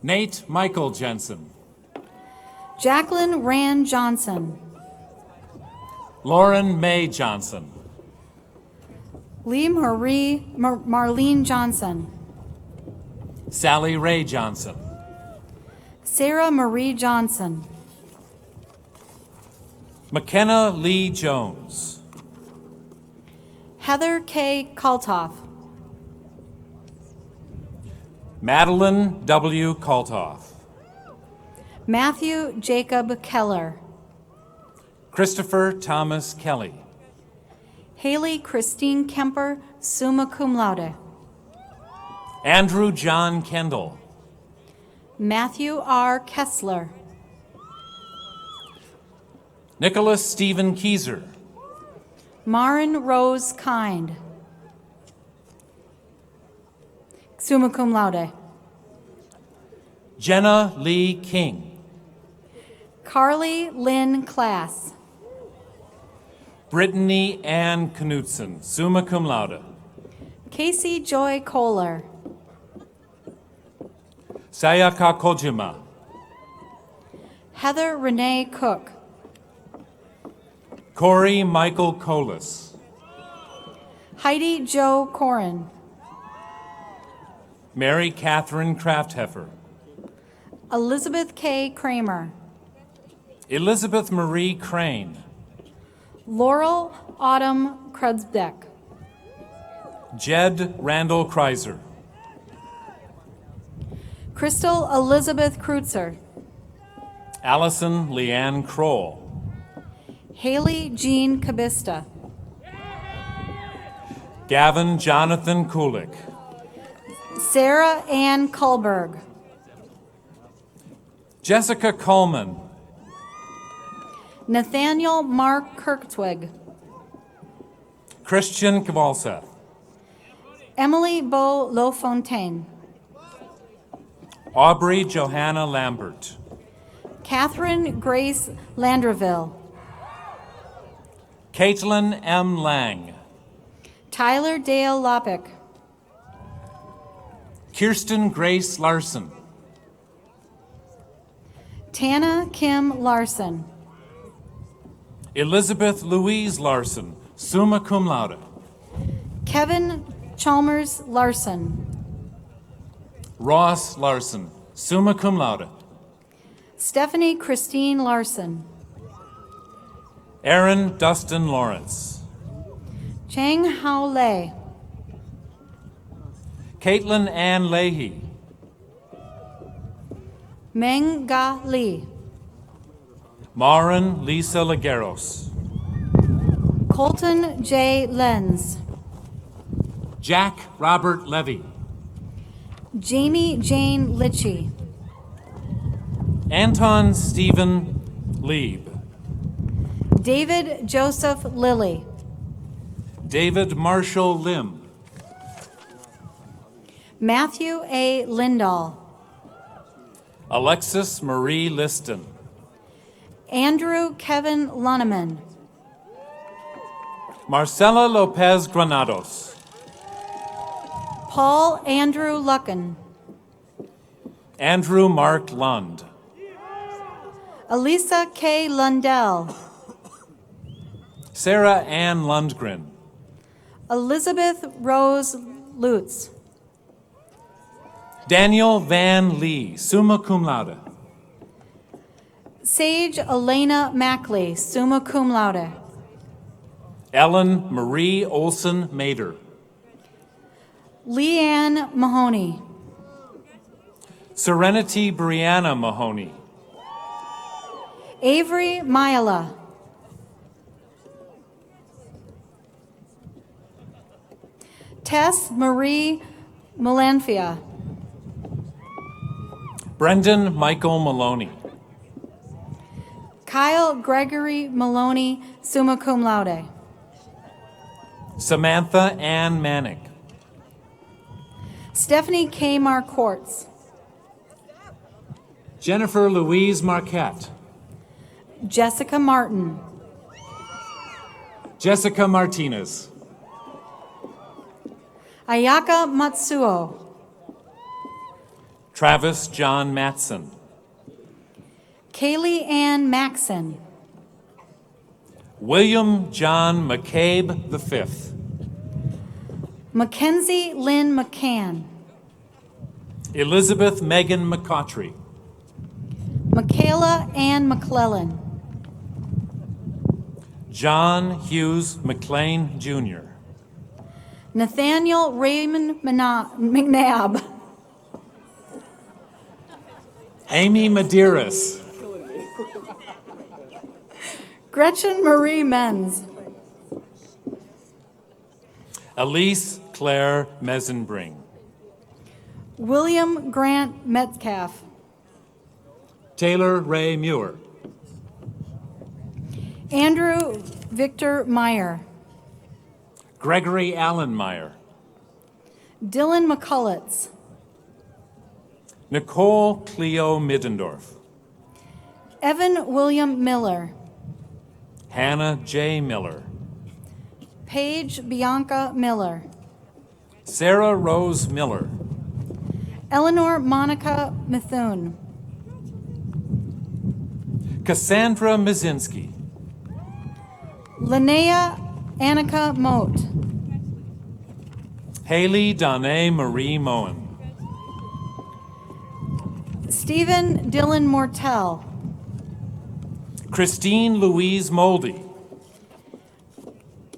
Nate Michael Jensen. Jacqueline Rand Johnson. Lauren May Johnson. Lee Marie Marlene Johnson. Sally Ray Johnson. Sarah Marie Johnson. McKenna Lee Jones. Heather K. Kaltoff. Madeline W. Kaltoff. Matthew Jacob Keller. Christopher Thomas Kelly. Haley Christine Kemper, summa cum laude. Andrew John Kendall. Matthew R. Kessler. Nicholas Stephen Keyser. Marin Rose Kind. Summa cum laude. Jenna Lee King. Carly Lynn Class. Brittany Ann Knutson, summa cum laude. Casey Joy Kohler. Sayaka Kojima, Heather Renee Cook, Corey Michael Colas, Heidi Jo Corin, Mary Catherine Kraftheffer, Elizabeth K. Kramer, Elizabeth Marie Crane, Laurel Autumn Krudsbeck, Jed Randall Kreiser, Crystal Elizabeth Kreutzer, Allison Leanne Kroll, Haley Jean Kabista, Gavin Jonathan Kulik, Sarah Ann Kullberg, Jessica Coleman, Nathaniel Mark Kirktwig, Christian Kvalseth, Emily Beau Lofontaine, Aubrey Johanna Lambert, Catherine Grace Landreville, Caitlin M. Lang, Tyler Dale Lopick, Kirsten Grace Larson, Tana Kim Larson, Elizabeth Louise Larson, summa cum laude, Kevin Chalmers Larson, Ross Larson, summa cum laude, Stephanie Christine Larson, Aaron Dustin Lawrence, Chang Hao Lei, Caitlin Ann Leahy, Meng Ga Li, Marin Lisa Lagueros, Colton J. Lenz, Jack Robert Levy, Jamie Jane Litchie, Anton Stephen Lieb, David Joseph Lilly, David Marshall Lim, Matthew A. Lindahl, Alexis Marie Liston, Andrew Kevin Luneman, Marcela Lopez Granados, Paul Andrew Lucken, Andrew Mark Lund, Elisa K. Lundell, Sarah Ann Lundgren, Elizabeth Rose Lutz, Daniel Van Lee, summa cum laude, Sage Elena Mackley, summa cum laude, Ellen Marie Olson Mader, Leanne Mahoney, Serenity Brianna Mahoney, Avery Myla, Tess Marie Melanfia, Brendan Michael Maloney, Kyle Gregory Maloney, summa cum laude, Samantha Ann Manick, Stephanie K. Marquartz, Jennifer Louise Marquette, Jessica Martin, Jessica Martinez, Ayaka Matsuo, Travis John Matson, Kaylee Ann Maxon, William John McCabe V, Mackenzie Lynn McCann, Elizabeth Megan McCautry, Michaela Ann McClellan, John Hughes McLean Jr., Nathaniel Raymond McNabb, Amy Medeiros, Gretchen Marie Menz, Elise Claire Mesenbring, William Grant Metcalf, Taylor Ray Muir, Andrew Victor Meyer, Gregory Allen Meyer, Dylan McCullitz, Nicole Cleo Middendorf, Evan William Miller, Hannah J. Miller, Paige Bianca Miller, Sarah Rose Miller, Eleanor Monica Mithun. Cassandra Mizinski. Linnea Annika Moat. Haley Danae Marie Moen. Stephen Dylan Mortel. Christine Louise Moldy.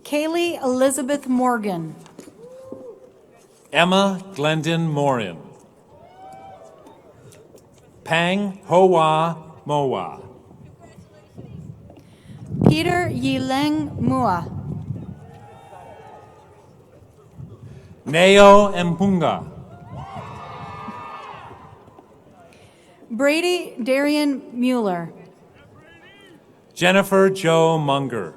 Kaylee Elizabeth Morgan. Emma Glendon Morin. Pang Hoa Moa. Peter Yileng Mua. Neo Mpunga. Brady Darian Mueller. Jennifer Jo Munger.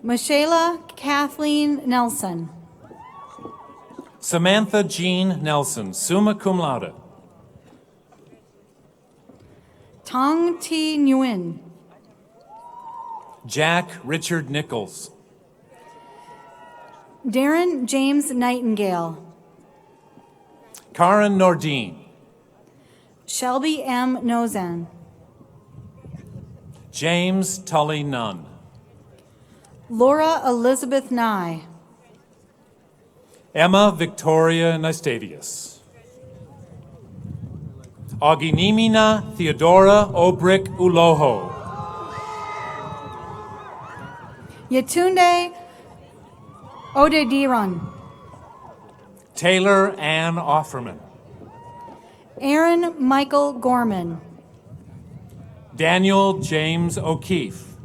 Michaela Kathleen Nelson. Samantha Jean Nelson, summa cum laude. Tong T. Nguyen. Jack Richard Nichols. Darren James Nightingale. Karen Nordine. Shelby M. Nozan. James Tully Nunn. Laura Elizabeth Nye. Emma Victoria Nystadius. Auginimina Theodora Obrick Uloho. Yetunde Odediran. Taylor Ann Offerman. Aaron Michael Gorman. Daniel James O'Keefe.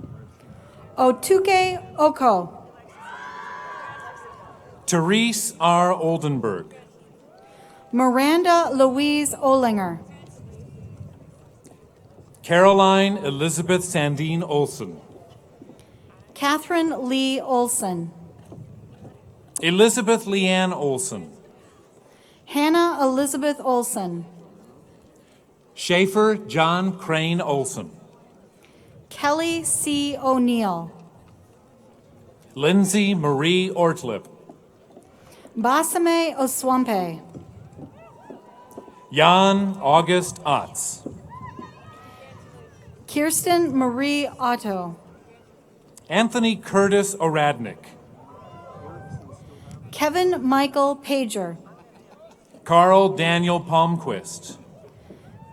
Otuke Oko. Therese R. Oldenburg. Miranda Louise Olinger. Caroline Elizabeth Sandine Olson. Catherine Lee Olson. Elizabeth Leanne Olson. Hannah Elizabeth Olson. Schaefer John Crane Olson. Kelly C. O'Neill. Lindsay Marie Ortlip. Basame Oswampe. Jan August Otz. Kirsten Marie Otto. Anthony Curtis Oradnik. Kevin Michael Pager. Carl Daniel Palmquist.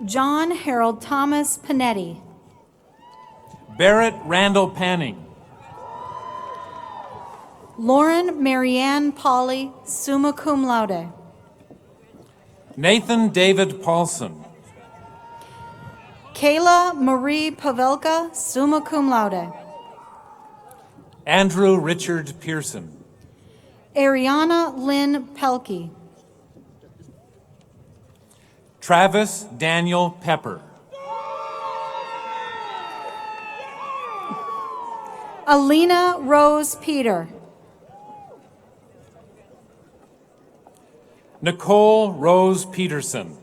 John Harold Thomas Panetti. Barrett Randall Panning. Lauren Marianne Polly, summa cum laude. Nathan David Paulson. Kayla Marie Pavelka, summa cum laude. Andrew Richard Pearson. Ariana Lynn Pelkey. Travis Daniel Pepper. Alina Rose Peter. Nicole Rose Peterson.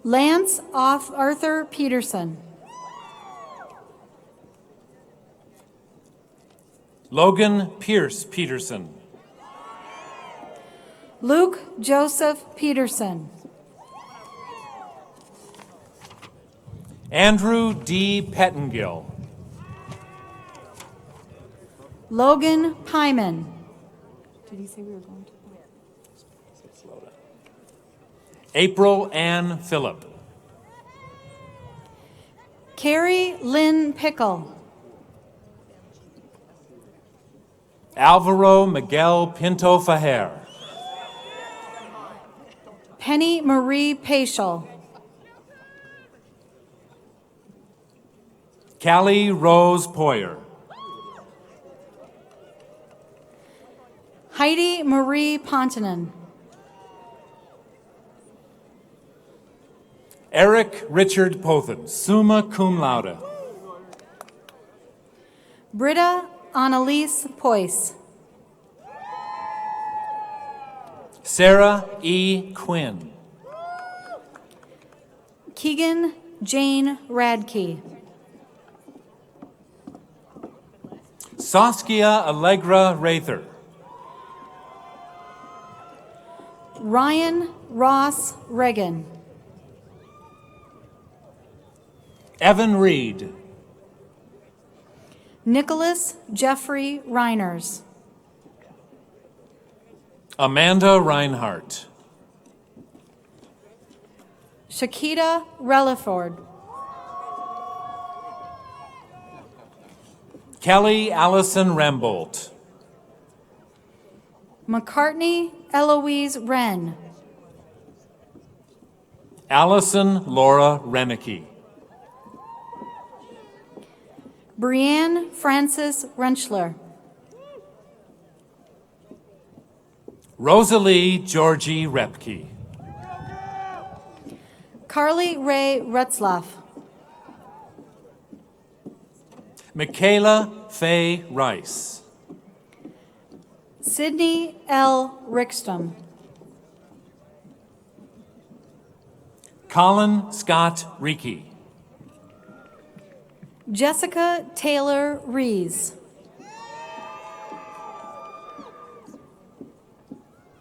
Lance Off Arthur Peterson. Logan Pierce Peterson. Luke Joseph Peterson. Andrew D. Pettengill. Logan Pyman. Did he say we were going to? April Ann Phillip. Carrie Lynn Pickle. Alvaro Miguel Pinto Fajer. Penny Marie Paschal. Callie Rose Poyer. Heidi Marie Pontonen. Eric Richard Pothen, summa cum laude. Britta Annalise Poyce. Sarah E. Quinn. Keegan Jane Radke. Saskia Allegra Rather. Ryan Ross Reagan. Evan Reed. Nicholas Jeffrey Reiners. Amanda Reinhardt. Shakita Relaford. Kelly Allison Rembolt. McCartney Eloise Wren. Allison Laura Renicky. Brianne Frances Rentschler. Rosalie Georgie Repke. Carly Ray Retzlaff. Michaela Faye Rice. Sydney L. Rickstrom. Colin Scott Reiki. Jessica Taylor Rees.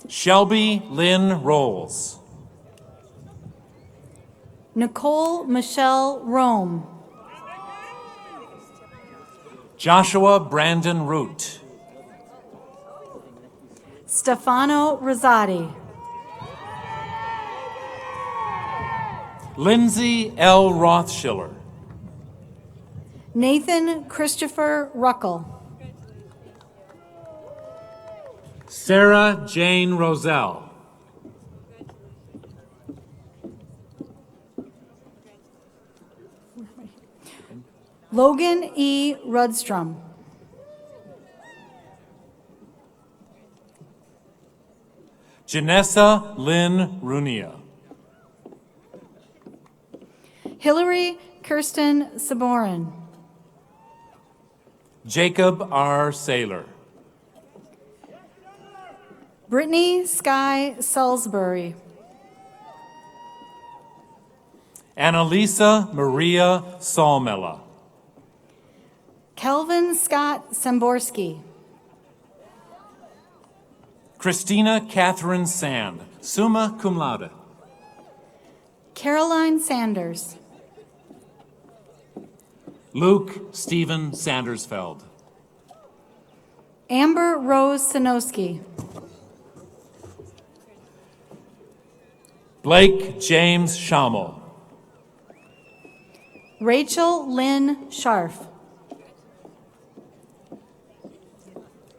Shelby Lynn Rolls. Nicole Michelle Rome. Joshua Brandon Root. Stefano Rosati. Lindsay L. Rothschiller. Nathan Christopher Ruckel. Sarah Jane Roselle. Logan E. Rudstrom. Janessa Lynn Runia. Hillary Kirsten Saborin. Jacob R. Saylor. Brittany Sky Salisbury. Annalisa Maria Salmela. Kelvin Scott Samborski. Christina Catherine Sand, summa cum laude. Caroline Sanders. Luke Stephen Sandersfeld. Amber Rose Sinowski. Blake James Schammel. Rachel Lynn Scharf.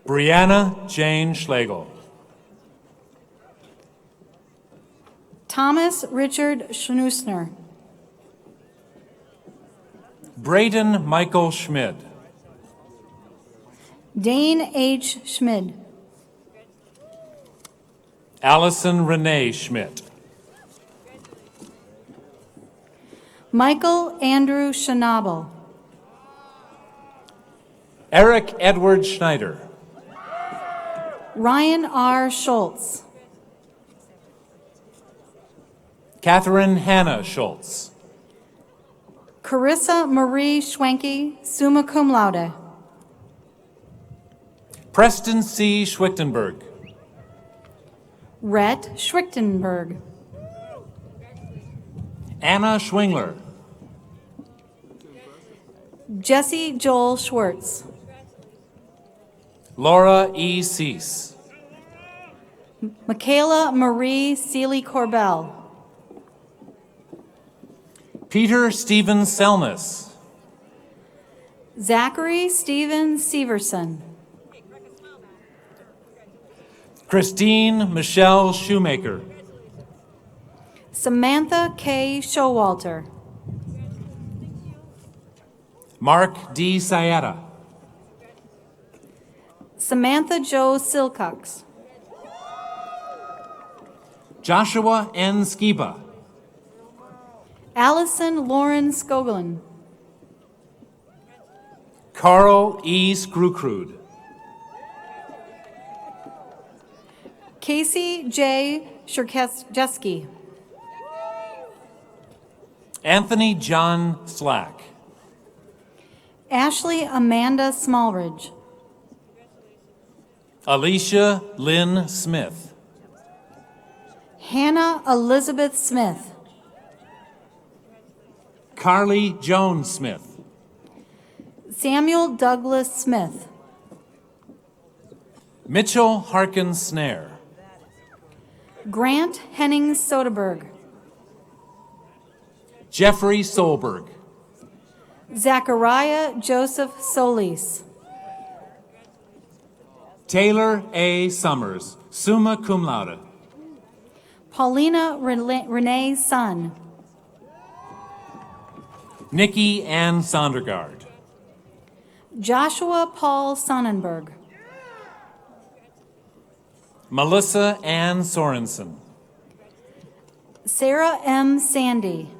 Brianna Jane Schlegel. Thomas Richard Schneusner. Braden Michael Schmid. Dane H. Schmid. Allison Renee Schmidt. Michael Andrew Schnabel. Eric Edward Schneider. Ryan R. Schultz. Catherine Hannah Schultz. Carissa Marie Schwenke, summa cum laude. Preston C. Schwichtenberg. Rhett Schwichtenberg. Anna Schwingler. Jesse Joel Schwartz. Laura E. Cease. Michaela Marie Seeley Corbell. Peter Stephen Selness. Zachary Stephen Severson. Christine Michelle Shoemaker. Samantha K. Showalter. Mark D. Sayata. Samantha Jo Silcox. Joshua N. Skiba. Allison Lauren Skoglin. Carl E. Screwcrude. Casey J. Shurkeski. Anthony John Slack. Ashley Amanda Smallridge. Alicia Lynn Smith. Hannah Elizabeth Smith. Carly Joan Smith. Samuel Douglas Smith. Mitchell Harkins Snare. Grant Henning Soderberg. Jeffrey Solberg. Zachariah Joseph Solis. Taylor A. Summers, summa cum laude. Paulina Renee Sun. Nikki Ann Sondergaard. Joshua Paul Sonnenberg. Melissa Ann Sorensen. Sarah M. Sandy.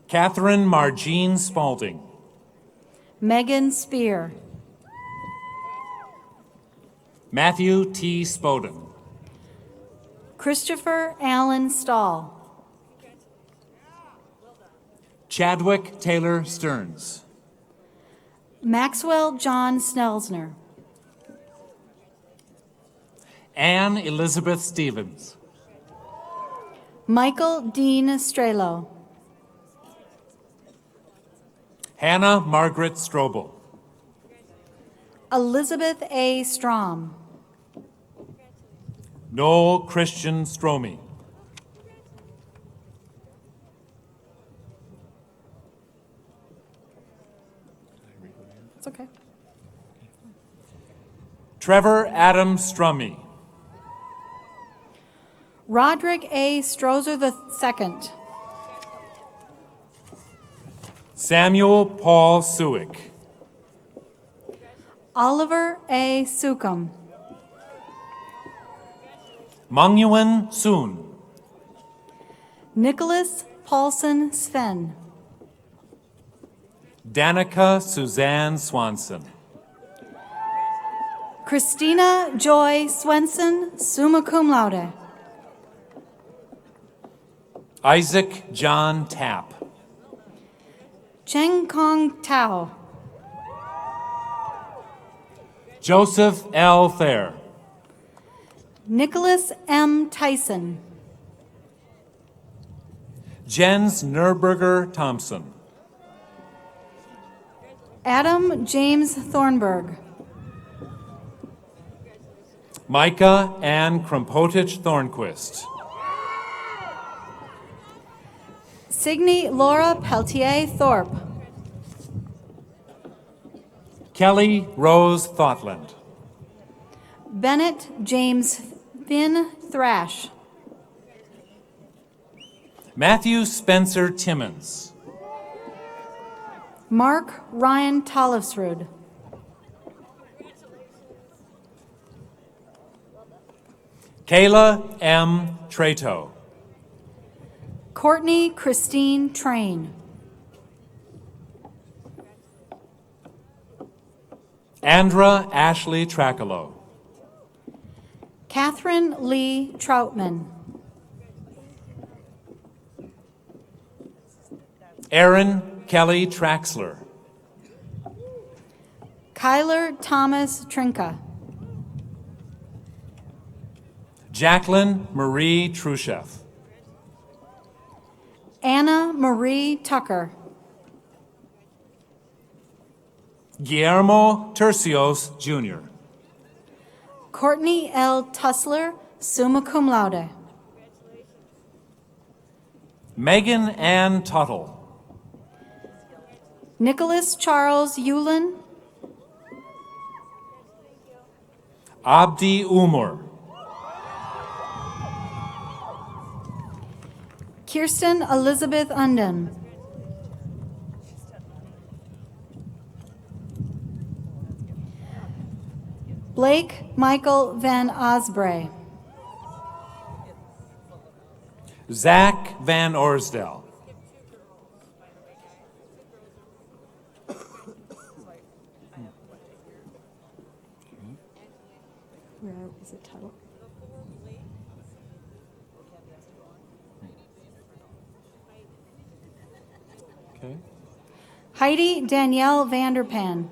Catherine Margene Spalding. Megan Spear. Matthew T. Spoden. Christopher Allen Stahl. Chadwick Taylor Stearns. Maxwell John Snelsner. Anne Elizabeth Stevens. Michael Dean Strelo. Hannah Margaret Strobel. Elizabeth A. Strom. Noel Christian Stromey. It's okay. Trevor Adam Strummy. Roderick A. Strozer II. Samuel Paul Suick. Oliver A. Sukum. Mangyuan Soon. Nicholas Paulson Sven. Danica Suzanne Swanson. Christina Joy Swenson, summa cum laude. Isaac John Tapp. Cheng Kong Tao. Joseph L. Thayer. Nicholas M. Tyson. Jens Nurberger Thompson. Adam James Thornburg. Micah Ann Krumpotich Thornquist. Signe Laura Peltier Thorpe. Kelly Rose Thoughtland. Bennett James Finn Thrash. Matthew Spencer Timmons. Mark Ryan Tollefsrud. Kayla M. Trato. Courtney Christine Train. Andra Ashley Tracolo. Catherine Lee Troutman. Aaron Kelly Traxler. Kyler Thomas Trinka. Jacqueline Marie Trusheff. Anna Marie Tucker. Guillermo Tercios, Jr. Courtney L. Tussler, summa cum laude. Megan Ann Tuttle. Nicholas Charles Yulin. Abdi Umar. Kirsten Elizabeth Unden. Blake Michael Van Osbray. Zach Van Orsdell. Where is it titled? Okay. Heidi Danielle Vanderpan.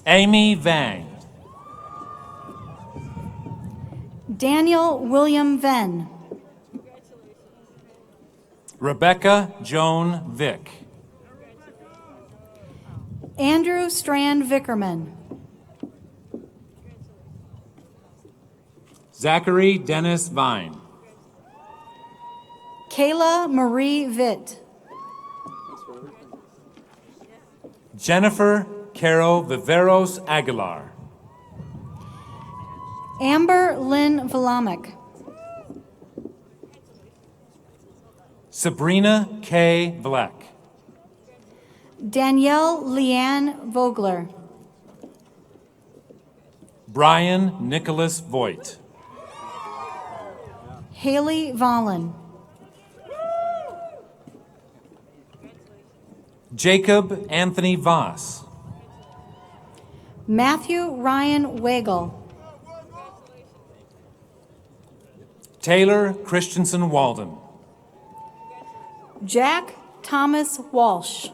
Amy Vang. Daniel William Venn. Rebecca Joan Vick. Andrew Strand Vickerman. Zachary Dennis Vine. Kayla Marie Vitt. Jennifer Carol Viveros Aguilar. Amber Lynn Vlamic. Sabrina K. Vleck. Danielle Leanne Vogler. Brian Nicholas Voigt. Haley Vollen. Jacob Anthony Voss. Matthew Ryan Wagle. Taylor Christensen Walden. Jack Thomas Walsh.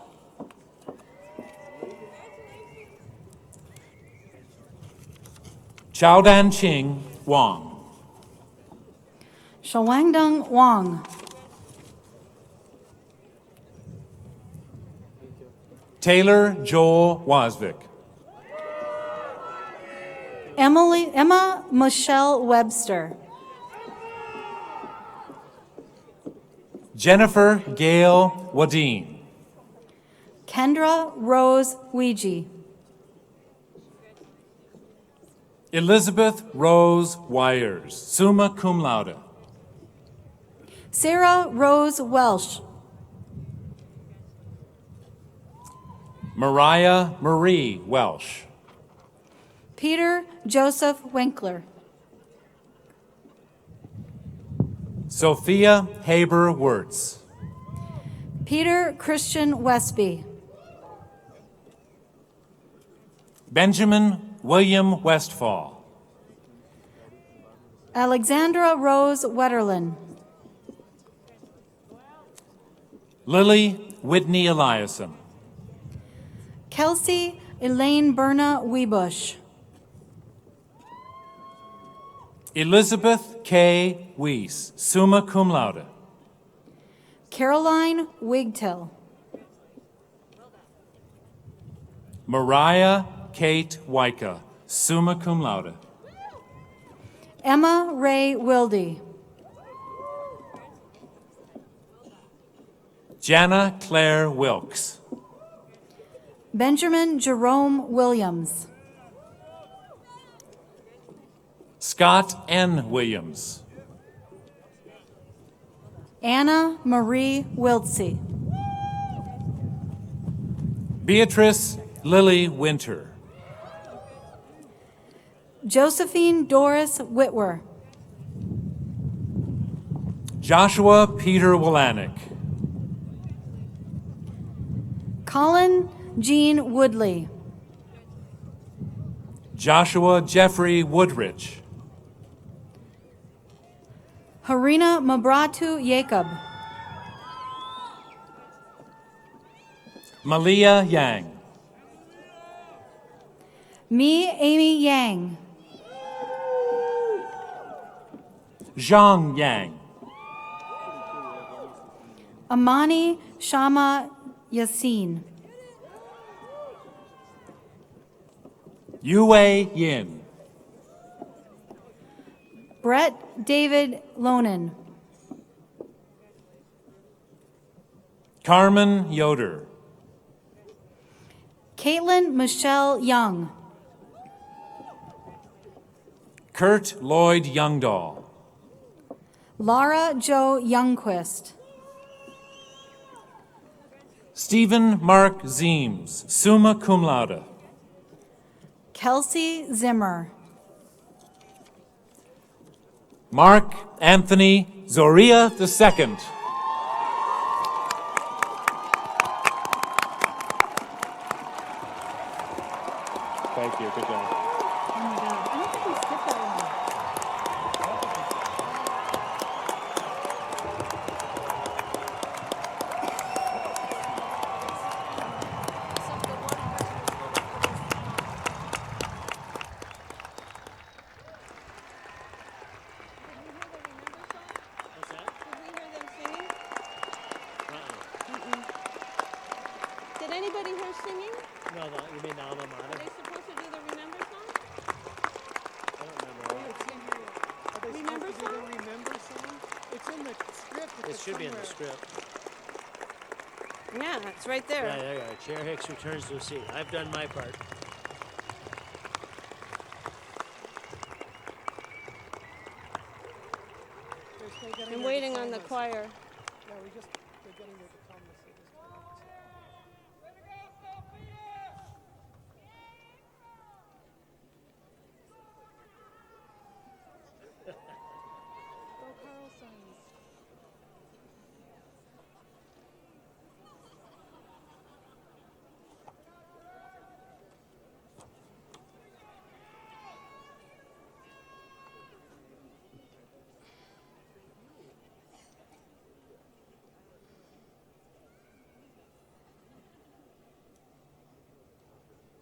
Chowdan Ching Wong. Shawangdong Wang. Taylor Joel Wasvik. Emma Michelle Webster. Jennifer Gail Wadeen. Kendra Rose Ouija. Elizabeth Rose Wires, summa cum laude. Sarah Rose Welsh. Mariah Marie Welsh. Peter Joseph Winkler. Sophia Haber Wirtz. Peter Christian Westby. Benjamin William Westfall. Alexandra Rose Wetterlin. Lily Whitney Eliason. Kelsey Elaine Berna Webush. Elizabeth K. Weiss, summa cum laude. Caroline Wigtill. Mariah Kate Wyka, summa cum laude. Emma Ray Wilde. Jana Claire Wilkes. Benjamin Jerome Williams. Scott N. Williams. Anna Marie Wiltsey. Beatrice Lily Winter. Josephine Doris Whitwer. Joshua Peter Willanick. Colin Jean Woodley. Joshua Jeffrey Woodrich. Harina Mabratu Jacob. Malia Yang. Me Amy Yang. Zhang Yang. Amani Shama Yassin. Yue Yin. Brett David Lonan. Carmen Yoder. Caitlin Michelle Young. Kurt Lloyd Youngdahl. Laura Jo Youngquist. Stephen Mark Zeems, summa cum laude. Kelsey Zimmer. Mark Anthony Zoria II. Thank you. Good job. anybody here singing? No, you mean the alma Are mater? they supposed to do the Remember song? I don't remember. Are they Remember supposed to do song? the remember song? It's in the script. It should be in the somewhere. script. Yeah, it's right there. Yeah, there you are. Chair Hicks returns to a seat. I've done my part. They're still getting I'm their waiting on the diplomas. choir. Yeah, they're getting their diplomas. So just- Go Carlsons.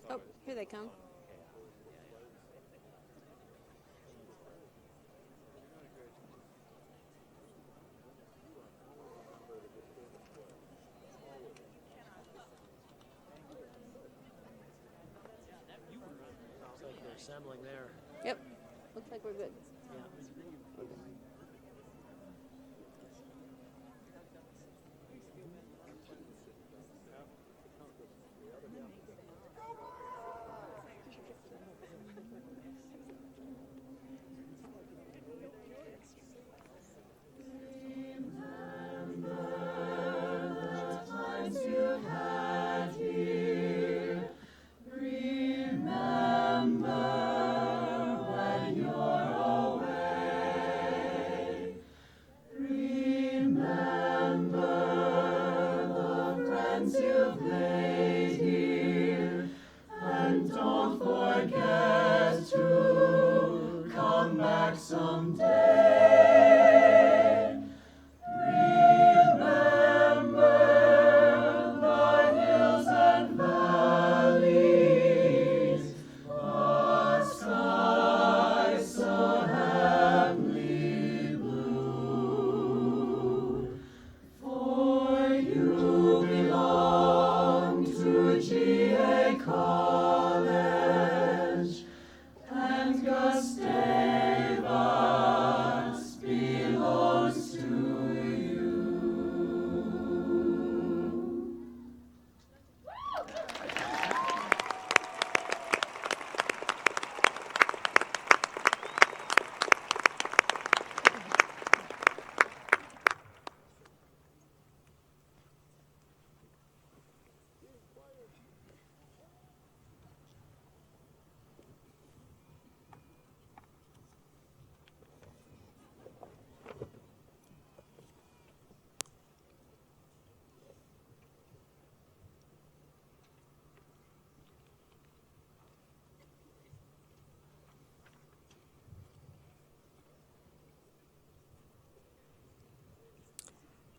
Oh, here they come. Looks like they're assembling there. Yep, looks like we're good.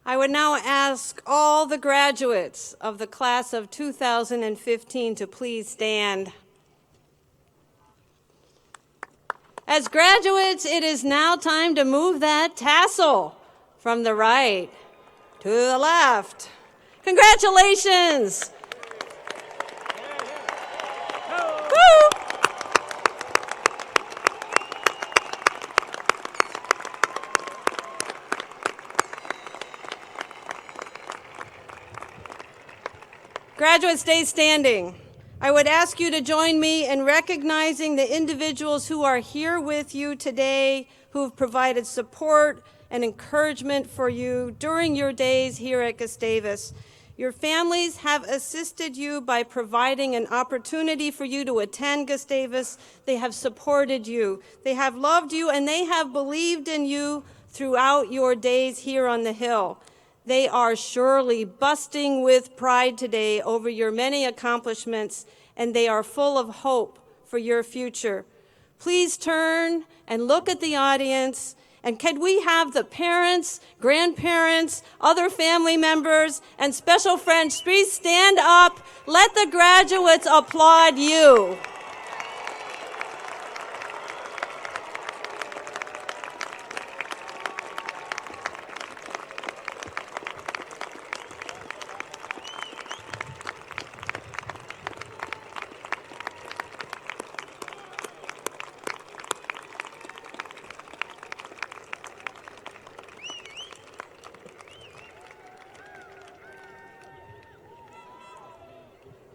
I would now ask all the graduates of the class of 2015 to please stand. As graduates, it is now time to move that tassel from the right to the left. Congratulations! Woo! Graduates, stay standing. I would ask you to join me in recognizing the individuals who are here with you today, who have provided support and encouragement for you during your days here at Gustavus. Your families have assisted you by providing an opportunity for you to attend Gustavus. They have supported you. They have loved you, and they have believed in you throughout your days here on the Hill. They are surely busting with pride today over your many accomplishments, and they are full of hope for your future. Please turn and look at the audience, and can we have the parents, grandparents, other family members, and special friends, please stand up. Let the graduates applaud you.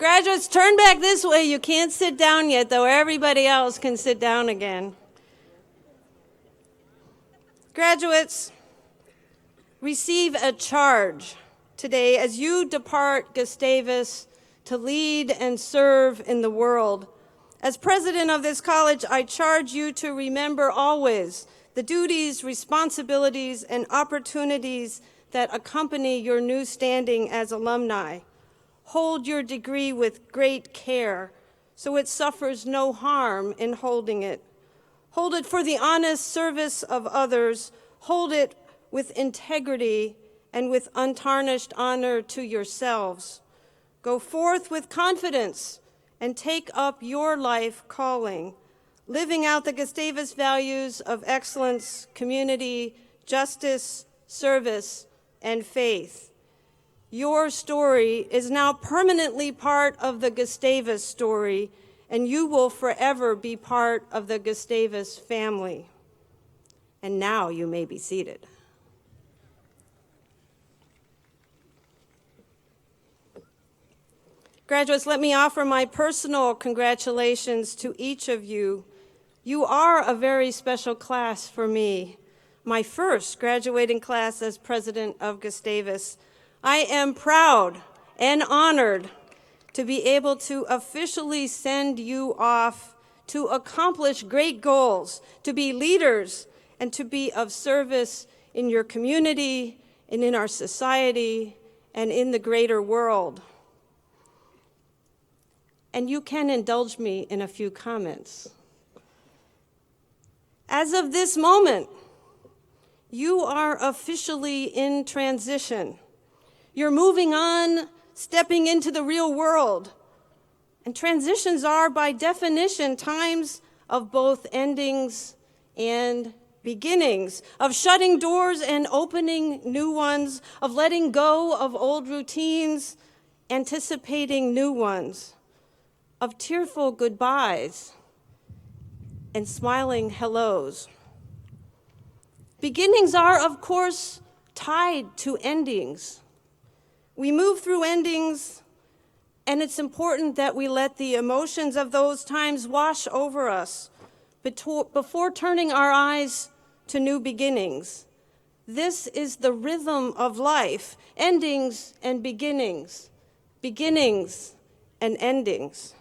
Graduates, turn back this way. You can't sit down yet, though. Everybody else can sit down again. Graduates, receive a charge today as you depart Gustavus to lead and serve in the world. As president of this college, I charge you to remember always the duties, responsibilities, and opportunities that accompany your new standing as alumni. Hold your degree with great care so it suffers no harm in holding it. Hold it for the honest service of others. Hold it with integrity and with untarnished honor to yourselves. Go forth with confidence and take up your life calling, living out the Gustavus values of excellence, community, justice, service, and faith. Your story is now permanently part of the Gustavus story, and you will forever be part of the Gustavus family. And now you may be seated. Graduates, let me offer my personal congratulations to each of you. You are a very special class for me, my first graduating class as president of Gustavus. I am proud and honored to be able to officially send you off to accomplish great goals, to be leaders, and to be of service in your community and in our society and in the greater world. And you can indulge me in a few comments. As of this moment, you are officially in transition. You're moving on, stepping into the real world. And transitions are, by definition, times of both endings and beginnings, of shutting doors and opening new ones, of letting go of old routines, anticipating new ones, of tearful goodbyes and smiling hellos. Beginnings are, of course, tied to endings. We move through endings, and it's important that we let the emotions of those times wash over us before turning our eyes to new beginnings. This is the rhythm of life, endings and beginnings, beginnings and endings.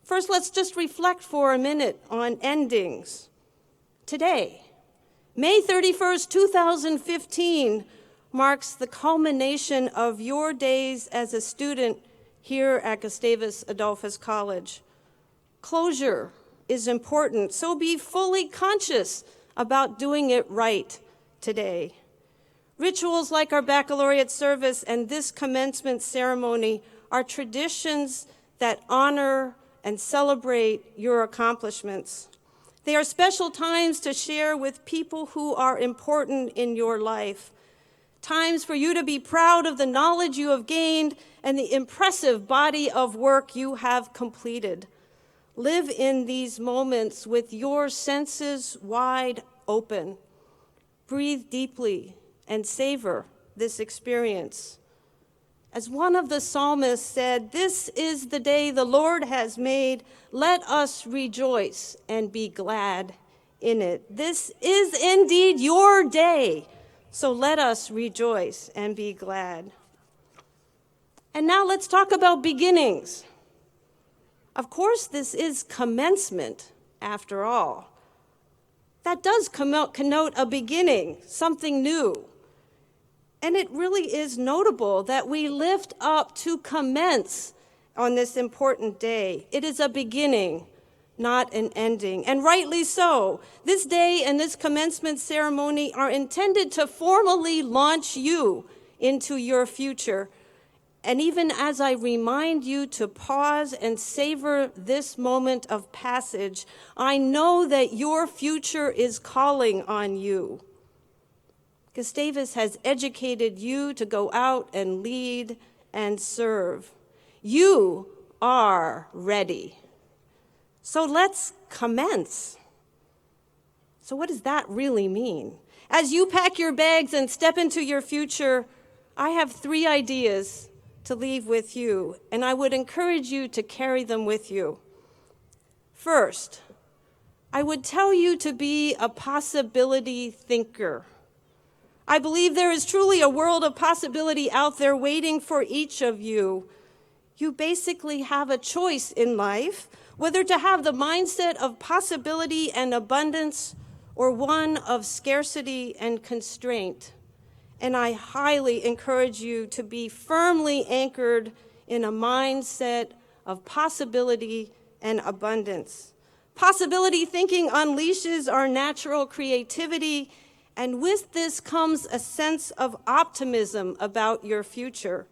First, let's just reflect for a minute on endings. Today, May 31st, 2015, marks the culmination of your days as a student here at Gustavus Adolphus College. Closure is important, so be fully conscious about doing it right today. Rituals like our baccalaureate service and this commencement ceremony are traditions that honor and celebrate your accomplishments. They are special times to share with people who are important in your life. Times for you to be proud of the knowledge you have gained and the impressive body of work you have completed. Live in these moments with your senses wide open. Breathe deeply and savor this experience. As one of the psalmists said, "This is the day the Lord has made. Let us rejoice and be glad in it." This is indeed your day. So let us rejoice and be glad. And now let's talk about beginnings. Of course, this is commencement, after all. That does connote a beginning, something new. And it really is notable that we lift up to commence on this important day. It is a beginning, not an ending, and rightly so. This day and this commencement ceremony are intended to formally launch you into your future. And even as I remind you to pause and savor this moment of passage, I know that your future is calling on you. Gustavus has educated you to go out and lead and serve. You are ready. So let's commence. So what does that really mean? As you pack your bags and step into your future, I have 3 ideas to leave with you, and I would encourage you to carry them with you. First, I would tell you to be a possibility thinker. I believe there is truly a world of possibility out there waiting for each of you. You basically have a choice in life, whether to have the mindset of possibility and abundance or one of scarcity and constraint. And I highly encourage you to be firmly anchored in a mindset of possibility and abundance. Possibility thinking unleashes our natural creativity, and with this comes a sense of optimism about your future,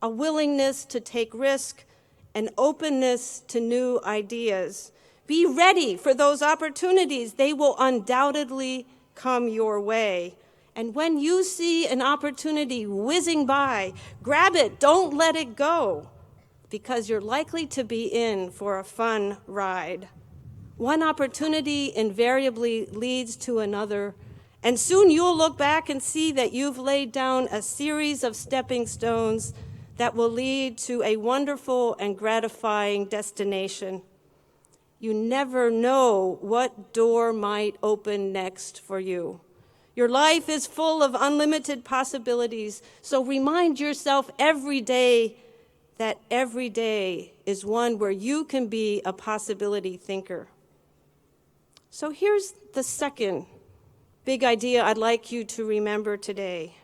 a willingness to take risk, an openness to new ideas. Be ready for those opportunities. They will undoubtedly come your way. And when you see an opportunity whizzing by, grab it, don't let it go, because you're likely to be in for a fun ride. One opportunity invariably leads to another, and soon you'll look back and see that you've laid down a series of stepping stones that will lead to a wonderful and gratifying destination. You never know what door might open next for you. Your life is full of unlimited possibilities, so remind yourself every day that every day is one where you can be a possibility thinker. So here's the second big idea I'd like you to remember today.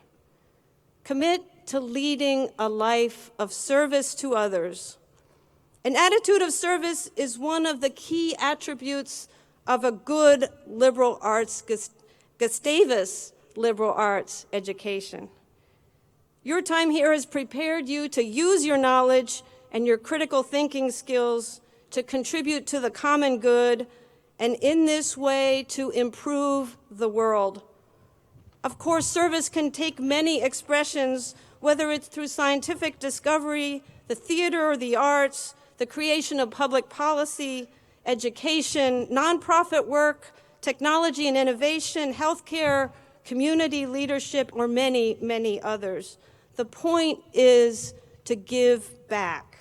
Commit to leading a life of service to others. An attitude of service is one of the key attributes of a good liberal arts, Gustavus liberal arts education. Your time here has prepared you to use your knowledge and your critical thinking skills to contribute to the common good, and in this way to improve the world. Of course, service can take many expressions, whether it's through scientific discovery, the theater or the arts, the creation of public policy, education, nonprofit work, technology and innovation, healthcare, community leadership, or many, many others. The point is to give back.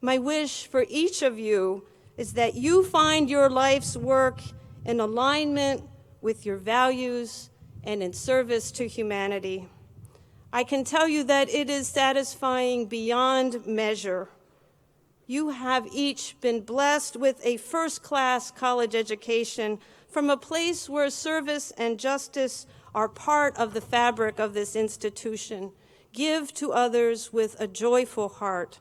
My wish for each of you is that you find your life's work in alignment with your values and in service to humanity. I can tell you that it is satisfying beyond measure. You have each been blessed with a first-class college education from a place where service and justice are part of the fabric of this institution. Give to others with a joyful heart.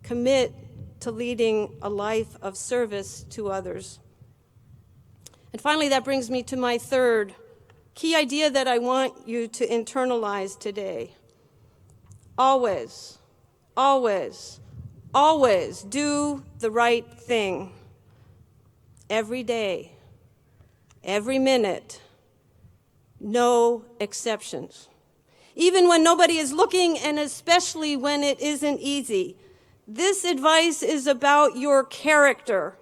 Commit to leading a life of service to others. And finally, that brings me to my third key idea that I want you to internalize today. Always, always, always do the right thing. Every day, every minute, no exceptions. Even when nobody is looking, and especially when it isn't easy. This advice is about your character,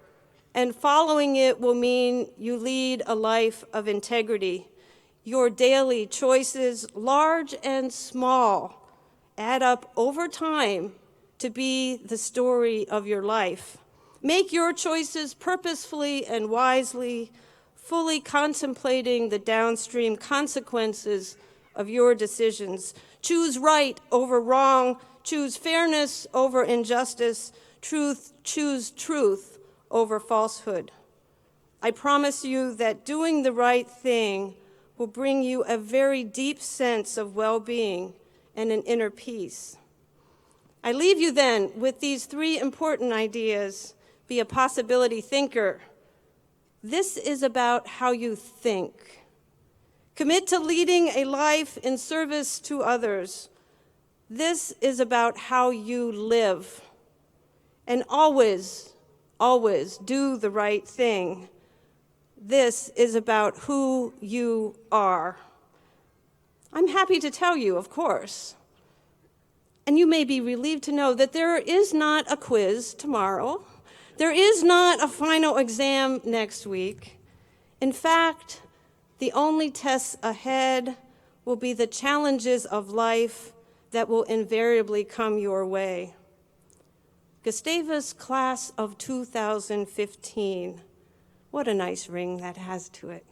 and following it will mean you lead a life of integrity. Your daily choices, large and small, add up over time to be the story of your life. Make your choices purposefully and wisely, fully contemplating the downstream consequences of your decisions. Choose right over wrong. Choose fairness over injustice. Choose truth over falsehood. I promise you that doing the right thing will bring you a very deep sense of well-being and an inner peace. I leave you then with these three important ideas. Be a possibility thinker. This is about how you think. Commit to leading a life in service to others. This is about how you live. And always, always do the right thing. This is about who you are. I'm happy to tell you, of course, and you may be relieved to know that there is not a quiz tomorrow. There is not a final exam next week. In fact, the only tests ahead will be the challenges of life that will invariably come your way. Gustavus Class of 2015. What a nice ring that has to it.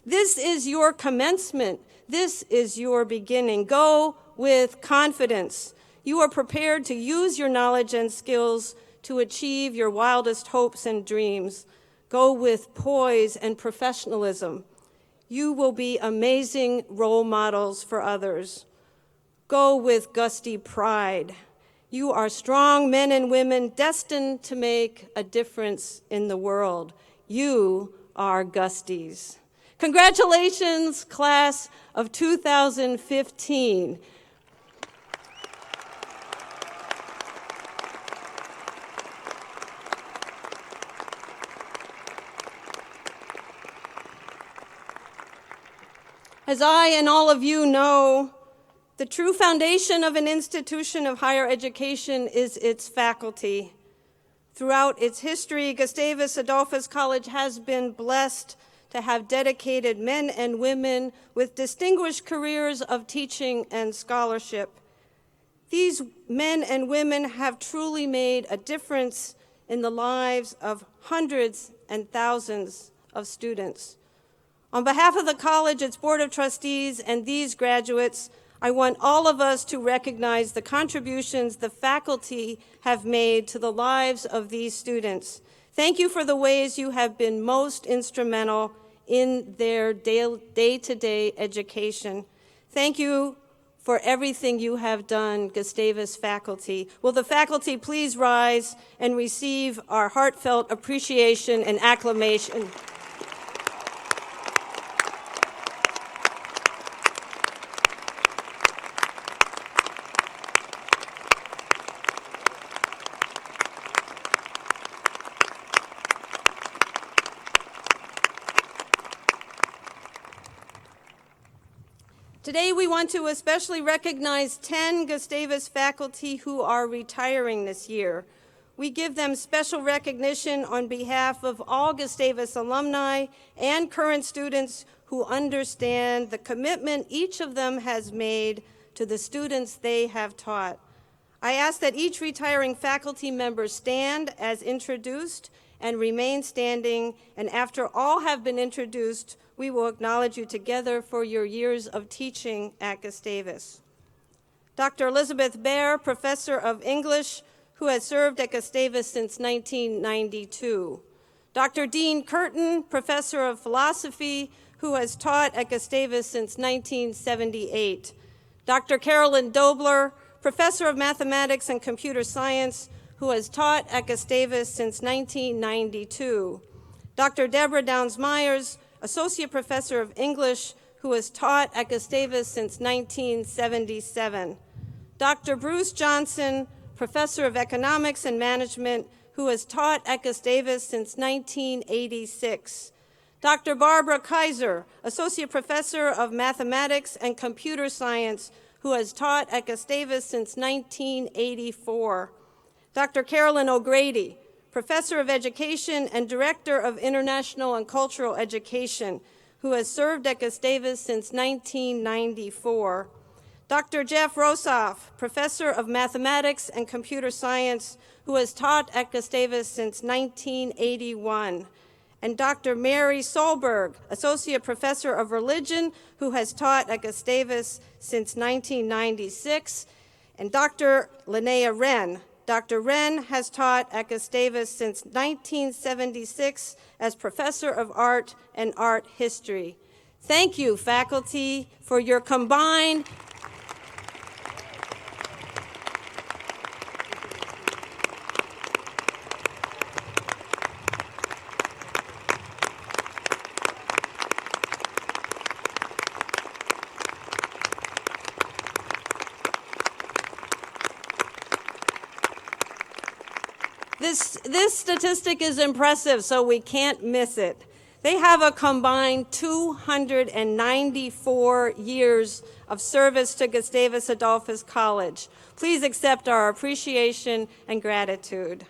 This is your commencement. This is your beginning. Go with confidence. You are prepared to use your knowledge and skills to achieve your wildest hopes and dreams. Go with poise and professionalism. You will be amazing role models for others. Go with gusty pride. You are strong men and women destined to make a difference in the world. You are Gusties. Congratulations, class of 2015. As I and all of you know, the true foundation of an institution of higher education is its faculty. Throughout its history, Gustavus Adolphus College has been blessed to have dedicated men and women with distinguished careers of teaching and scholarship. These men and women have truly made a difference in the lives of hundreds and thousands of students. On behalf of the college, its Board of Trustees, and these graduates, I want all of us to recognize the contributions the faculty have made to the lives of these students. Thank you for the ways you have been most instrumental in their day-to-day education. Thank you for everything you have done, Gustavus faculty. Will the faculty please rise and receive our heartfelt appreciation and acclamation? Today, we want to especially recognize 10 Gustavus faculty who are retiring this year. We give them special recognition on behalf of all Gustavus alumni and current students who understand the commitment each of them has made to the students they have taught. I ask that each retiring faculty member stand as introduced and remain standing, and after all have been introduced, we will acknowledge you together for your years of teaching at Gustavus. Dr. Elizabeth Baer, Professor of English, who has served at Gustavus since 1992. Dr. Dean Curtin, Professor of Philosophy, who has taught at Gustavus since 1978. Dr. Carolyn Dobler, Professor of Mathematics and Computer Science, who has taught at Gustavus since 1992. Dr. Deborah Downs-Myers, Associate Professor of English, who has taught at Gustavus since 1977. Dr. Bruce Johnson, Professor of Economics and Management, who has taught at Gustavus since 1986. Dr. Barbara Kaiser, Associate Professor of Mathematics and Computer Science, who has taught at Gustavus since 1984. Dr. Carolyn O'Grady, Professor of Education and Director of International and Cultural Education, who has served at Gustavus since 1994. Dr. Jeff Rosoff, Professor of Mathematics and Computer Science, who has taught at Gustavus since 1981. And Dr. Mary Solberg, Associate Professor of Religion, who has taught at Gustavus since 1996. And Dr. Linnea Wren. Dr. Wren has taught at Gustavus since 1976 as Professor of Art and Art History. Thank you, faculty, for your combined This statistic is impressive, so we can't miss it. They have a combined 294 years of service to Gustavus Adolphus College. Please accept our appreciation and gratitude.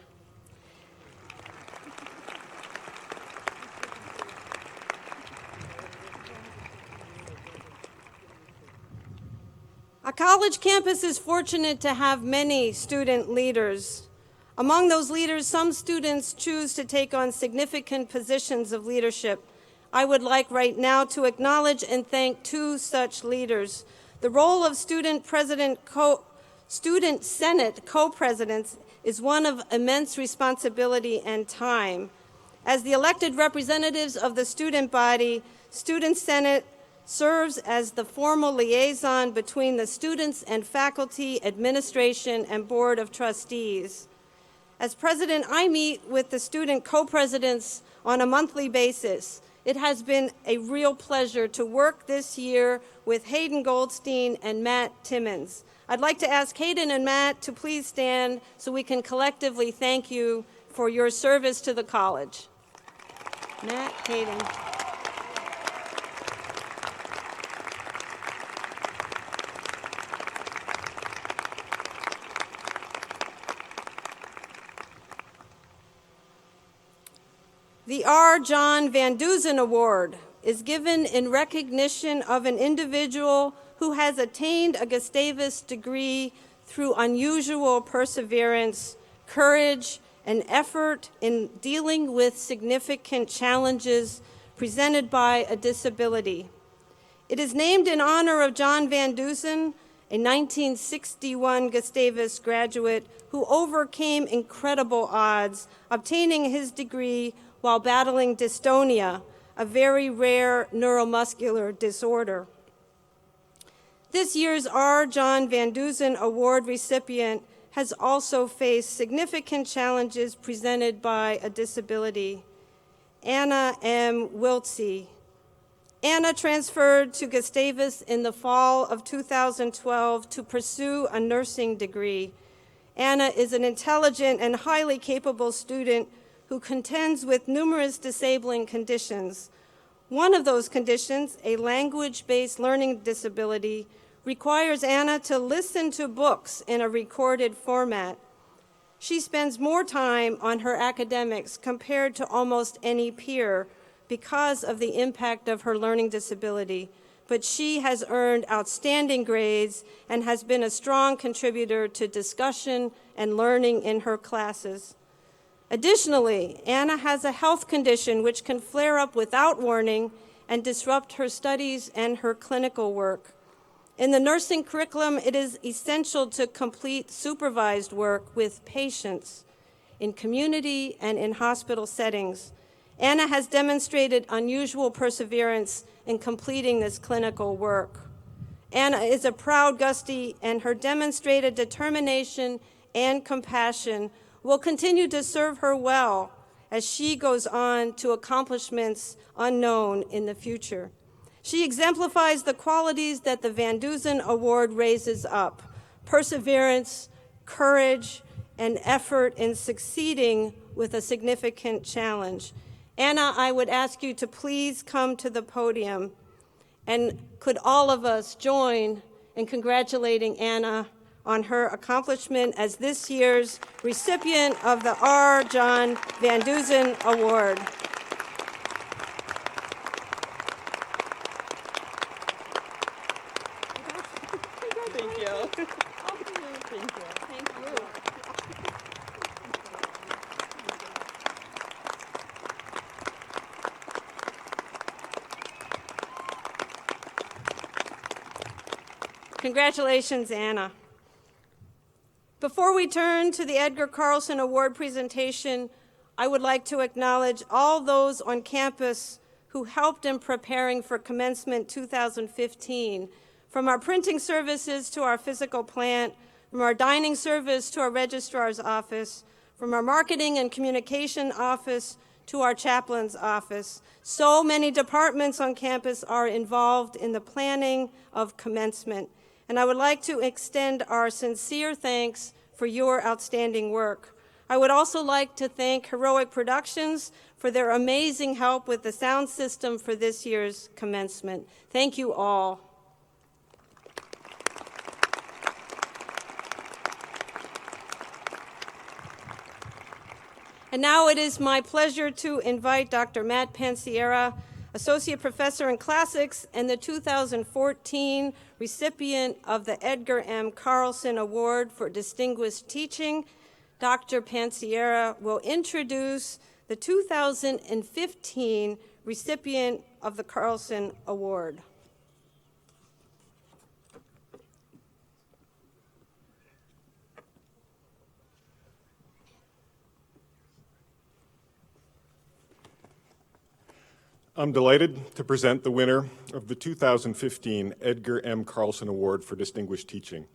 A college campus is fortunate to have many student leaders. Among those leaders, some students choose to take on significant positions of leadership. I would like right now to acknowledge and thank two such leaders. The role of Student Senate co-presidents is one of immense responsibility and time. As the elected representatives of the student body, Student Senate serves as the formal liaison between the students and faculty, administration, and Board of Trustees. As president, I meet with the student co-presidents on a monthly basis. It has been a real pleasure to work this year with Hayden Goldstein and Matt Timmons. I'd like to ask Hayden and Matt to please stand so we can collectively thank you for your service to the college. Matt, Hayden. The R. John Van Dusen Award is given in recognition of an individual who has attained a Gustavus degree through unusual perseverance, courage, and effort in dealing with significant challenges presented by a disability. It is named in honor of John Van Dusen, a 1961 Gustavus graduate who overcame incredible odds, obtaining his degree while battling dystonia, a very rare neuromuscular disorder. This year's R. John Van Dusen Award recipient has also faced significant challenges presented by a disability. Anna M. Wiltsey. Anna transferred to Gustavus in the fall of 2012 to pursue a nursing degree. Anna is an intelligent and highly capable student who contends with numerous disabling conditions. One of those conditions, a language-based learning disability, requires Anna to listen to books in a recorded format. She spends more time on her academics compared to almost any peer because of the impact of her learning disability, but she has earned outstanding grades and has been a strong contributor to discussion and learning in her classes. Additionally, Anna has a health condition which can flare up without warning and disrupt her studies and her clinical work. In the nursing curriculum, it is essential to complete supervised work with patients in community and in hospital settings. Anna has demonstrated unusual perseverance in completing this clinical work. Anna is a proud Gustie, and her demonstrated determination and compassion will continue to serve her well as she goes on to accomplishments unknown in the future. She exemplifies the qualities that the Van Dusen Award raises up: perseverance, courage, and effort in succeeding with a significant challenge. Anna, I would ask you to please come to the podium, and could all of us join in congratulating Anna on her accomplishment as this year's recipient of the R. John Van Dusen Award. Thank you. Thank you. Thank you. Congratulations, Anna. Before we turn to the Edgar Carlson Award presentation, I would like to acknowledge all those on campus who helped in preparing for Commencement 2015, from our printing services to our physical plant, from our dining service to our registrar's office, from our marketing and communication office to our chaplain's office. So many departments on campus are involved in the planning of Commencement, and I would like to extend our sincere thanks for your outstanding work. I would also like to thank Heroic Productions for their amazing help with the sound system for this year's Commencement. Thank you all. And now it is my pleasure to invite Dr. Matt Pansiera, Associate Professor in Classics, and the 2014 recipient of the Edgar M. Carlson Award for Distinguished Teaching, Dr. Pansiera will introduce the 2015 recipient of the Carlson Award. I'm delighted to present the winner of the 2015 Edgar M. Carlson Award for Distinguished Teaching.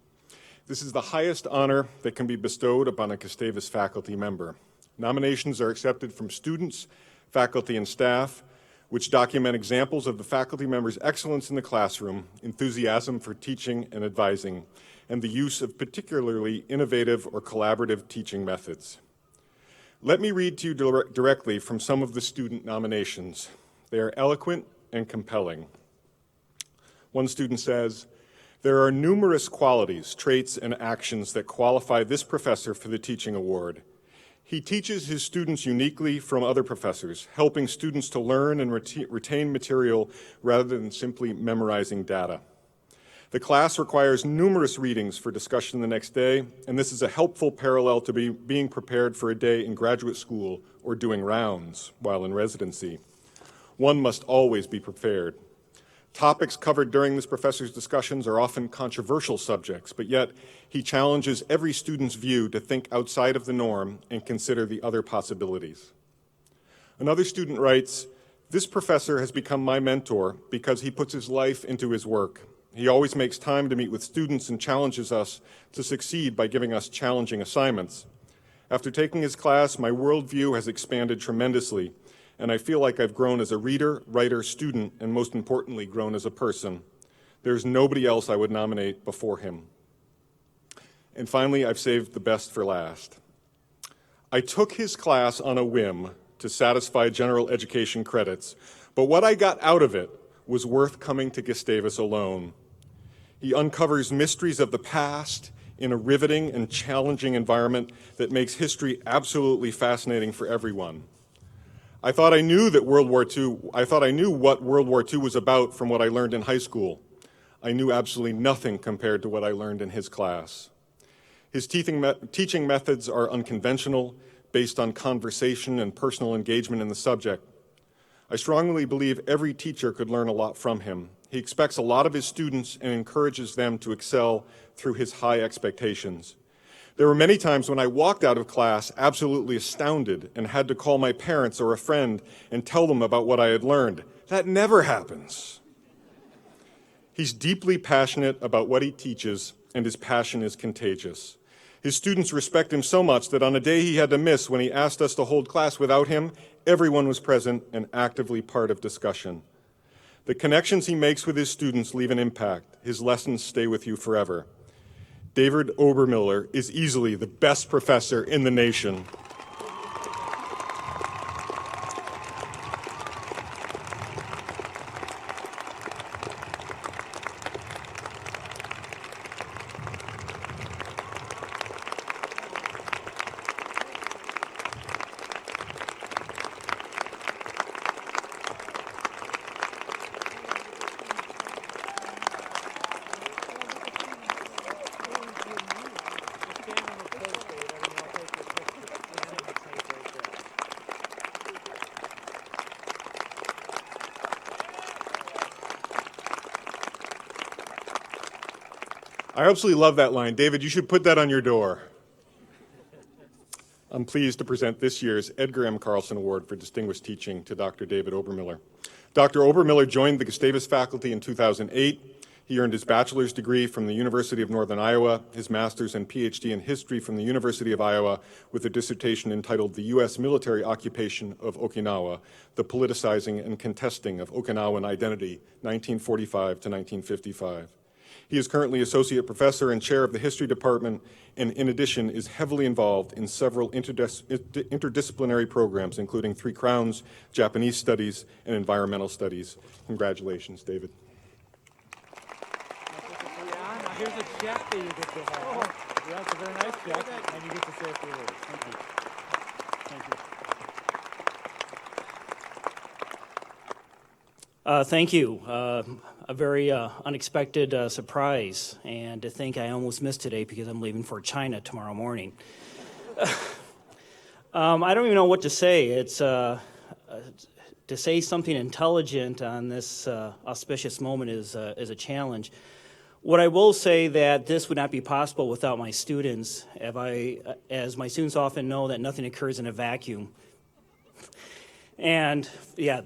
This is the highest honor that can be bestowed upon a Gustavus faculty member. Nominations are accepted from students, faculty, and staff, which document examples of the faculty member's excellence in the classroom, enthusiasm for teaching and advising, and the use of particularly innovative or collaborative teaching methods. Let me read to you directly from some of the student nominations. They are eloquent and compelling. One student says, "There are numerous qualities, traits, and actions that qualify this professor for the teaching award. He teaches his students uniquely from other professors, helping students to learn and retain material rather than simply memorizing data. The class requires numerous readings for discussion the next day, and this is a helpful parallel to being prepared for a day in graduate school or doing rounds while in residency. One must always be prepared. Topics covered during this professor's discussions are often controversial subjects, but yet he challenges every student's view to think outside of the norm and consider the other possibilities." Another student writes, "This professor has become my mentor because he puts his life into his work. He always makes time to meet with students and challenges us to succeed by giving us challenging assignments. After taking his class, my worldview has expanded tremendously, and I feel like I've grown as a reader, writer, student, and most importantly, grown as a person. There's nobody else I would nominate before him." And finally, I've saved the best for last. "I took his class on a whim to satisfy general education credits, but what I got out of it was worth coming to Gustavus alone. He uncovers mysteries of the past in a riveting and challenging environment that makes history absolutely fascinating for everyone. I thought I knew what World War II was about from what I learned in high school. I knew absolutely nothing compared to what I learned in his class. His teaching methods are unconventional, based on conversation and personal engagement in the subject. I strongly believe every teacher could learn a lot from him. He expects a lot of his students and encourages them to excel through his high expectations. There were many times when I walked out of class absolutely astounded and had to call my parents or a friend and tell them about what I had learned. That never happens. He's deeply passionate about what he teaches, and his passion is contagious. His students respect him so much that on a day he had to miss when he asked us to hold class without him, everyone was present and actively part of discussion. The connections he makes with his students leave an impact. His lessons stay with you forever. David Obermiller is easily the best professor in the nation." I absolutely love that line. David, you should put that on your door. I'm pleased to present this year's Edgar M. Carlson Award for Distinguished Teaching to Dr. David Obermiller. Dr. Obermiller joined the Gustavus faculty in 2008. He earned his bachelor's degree from the University of Northern Iowa, his master's and PhD in history from the University of Iowa, with a dissertation entitled The U.S. Military Occupation of Okinawa, the Politicizing and Contesting of Okinawan Identity, 1945 to 1955. He is currently associate professor and chair of the history department, and in addition is heavily involved in several interdisciplinary programs, including Three Crowns, Japanese Studies, and Environmental Studies. Congratulations, David. Here's a check that you get to have. Yeah, it's a very nice check, and you get to say a few words. Thank you. Thank you. Thank you. A very unexpected surprise, and to think I almost missed today because I'm leaving for China tomorrow morning. I don't even know what to say. It's to say something intelligent on this auspicious moment is a challenge. What I will say that this would not be possible without my students. As my students often know, that nothing occurs in a vacuum. And yeah,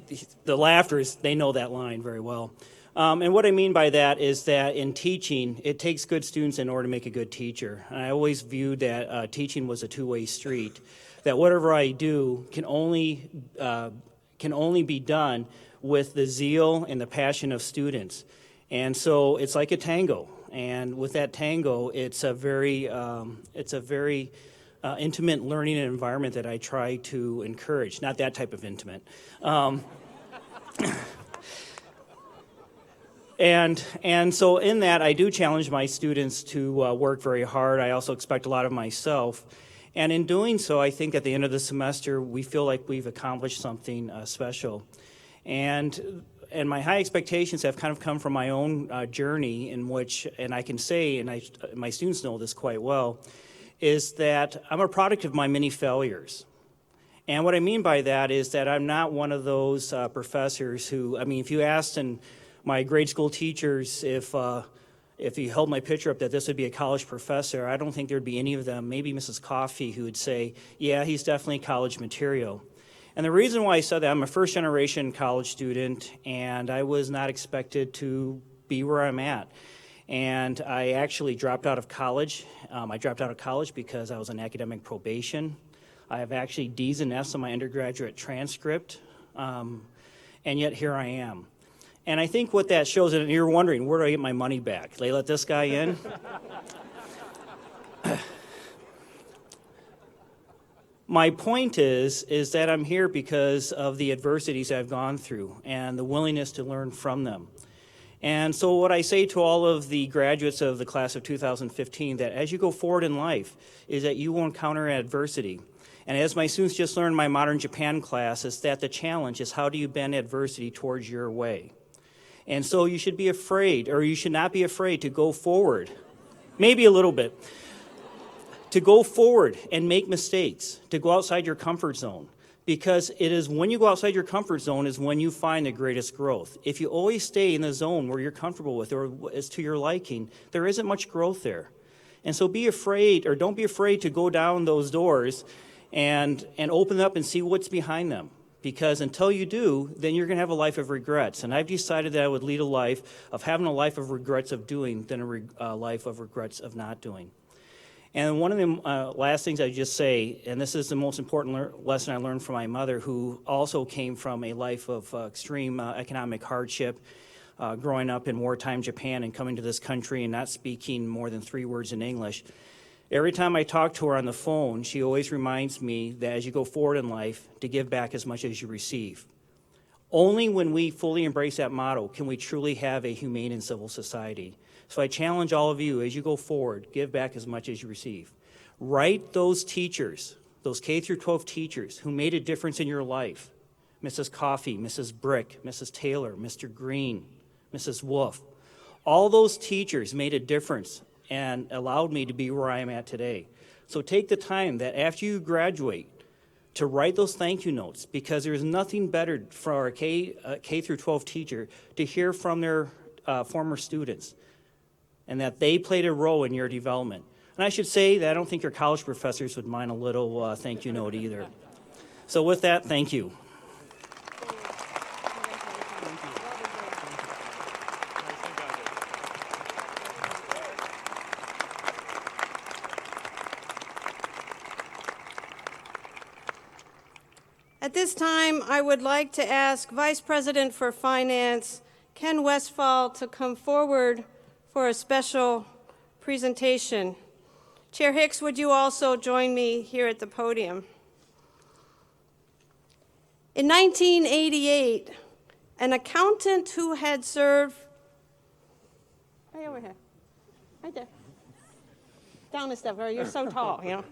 the laughter is, they know that line very well. And what I mean by that is that in teaching, it takes good students in order to make a good teacher. And I always viewed that teaching was a two-way street, that whatever I do can only be done with the zeal and the passion of students. And so it's like a tango. And with that tango, it's a very intimate learning environment that I try to encourage. Not that type of intimate. And so in that, I do challenge my students to work very hard. I also expect a lot of myself. And in doing so, I think at the end of the semester, we feel like we've accomplished something special. And my high expectations have kind of come from my own journey in which, and I can say, and my students know this quite well, is that I'm a product of my many failures. And what I mean by that is that I'm not one of those professors who, I mean, if you asked my grade school teachers if you held my picture up that this would be a college professor, I don't think there'd be any of them, maybe Mrs. Coffey, who would say, yeah, he's definitely college material. And the reason why I said that, I'm a first-generation college student, and I was not expected to be where I'm at. And I actually dropped out of college. I dropped out of college because I was on academic probation. I have actually D's and F's on my undergraduate transcript, and yet here I am. And I think what that shows, and you're wondering, where do I get my money back? They let this guy in? My point is that I'm here because of the adversities I've gone through and the willingness to learn from them. And so what I say to all of the graduates of the class of 2015, that as you go forward in life, is that you will encounter adversity. And as my students just learned in my Modern Japan class, is that the challenge is how do you bend adversity towards your way? And so you should be afraid, or you should not be afraid to go forward, maybe a little bit, to go forward and make mistakes, to go outside your comfort zone. Because it is when you go outside your comfort zone is when you find the greatest growth. If you always stay in the zone where you're comfortable with or is to your liking, there isn't much growth there. And so be afraid, or don't be afraid to go down those doors and open up and see what's behind them. Because until you do, then you're going to have a life of regrets. And I've decided that I would lead a life of having a life of regrets of doing than a life of regrets of not doing. And one of the last things I just say, and this is the most important lesson I learned from my mother, who also came from a life of extreme economic hardship, growing up in wartime Japan and coming to this country and not speaking more than 3 words in English. Every time I talk to her on the phone, she always reminds me that as you go forward in life, to give back as much as you receive. Only when we fully embrace that motto can we truly have a humane and civil society. So I challenge all of you, as you go forward, give back as much as you receive. Write those teachers, those K through 12 teachers who made a difference in your life. Mrs. Coffey, Mrs. Brick, Mrs. Taylor, Mr. Green, Mrs. Wolf. All those teachers made a difference and allowed me to be where I am at today. So take the time that after you graduate to write those thank you notes, because there's nothing better for a K through 12 teacher to hear from their former students and that they played a role in your development. And I should say that I don't think your college professors would mind a little thank you note either. So with that, thank you. At this time, I would like to ask Vice President for Finance, Ken Westphal, to come forward for a special presentation. Chair Hicks, would you also join me here at the podium? In 1988, an accountant who had served, right over here, right there, down a step, you're so tall, you know.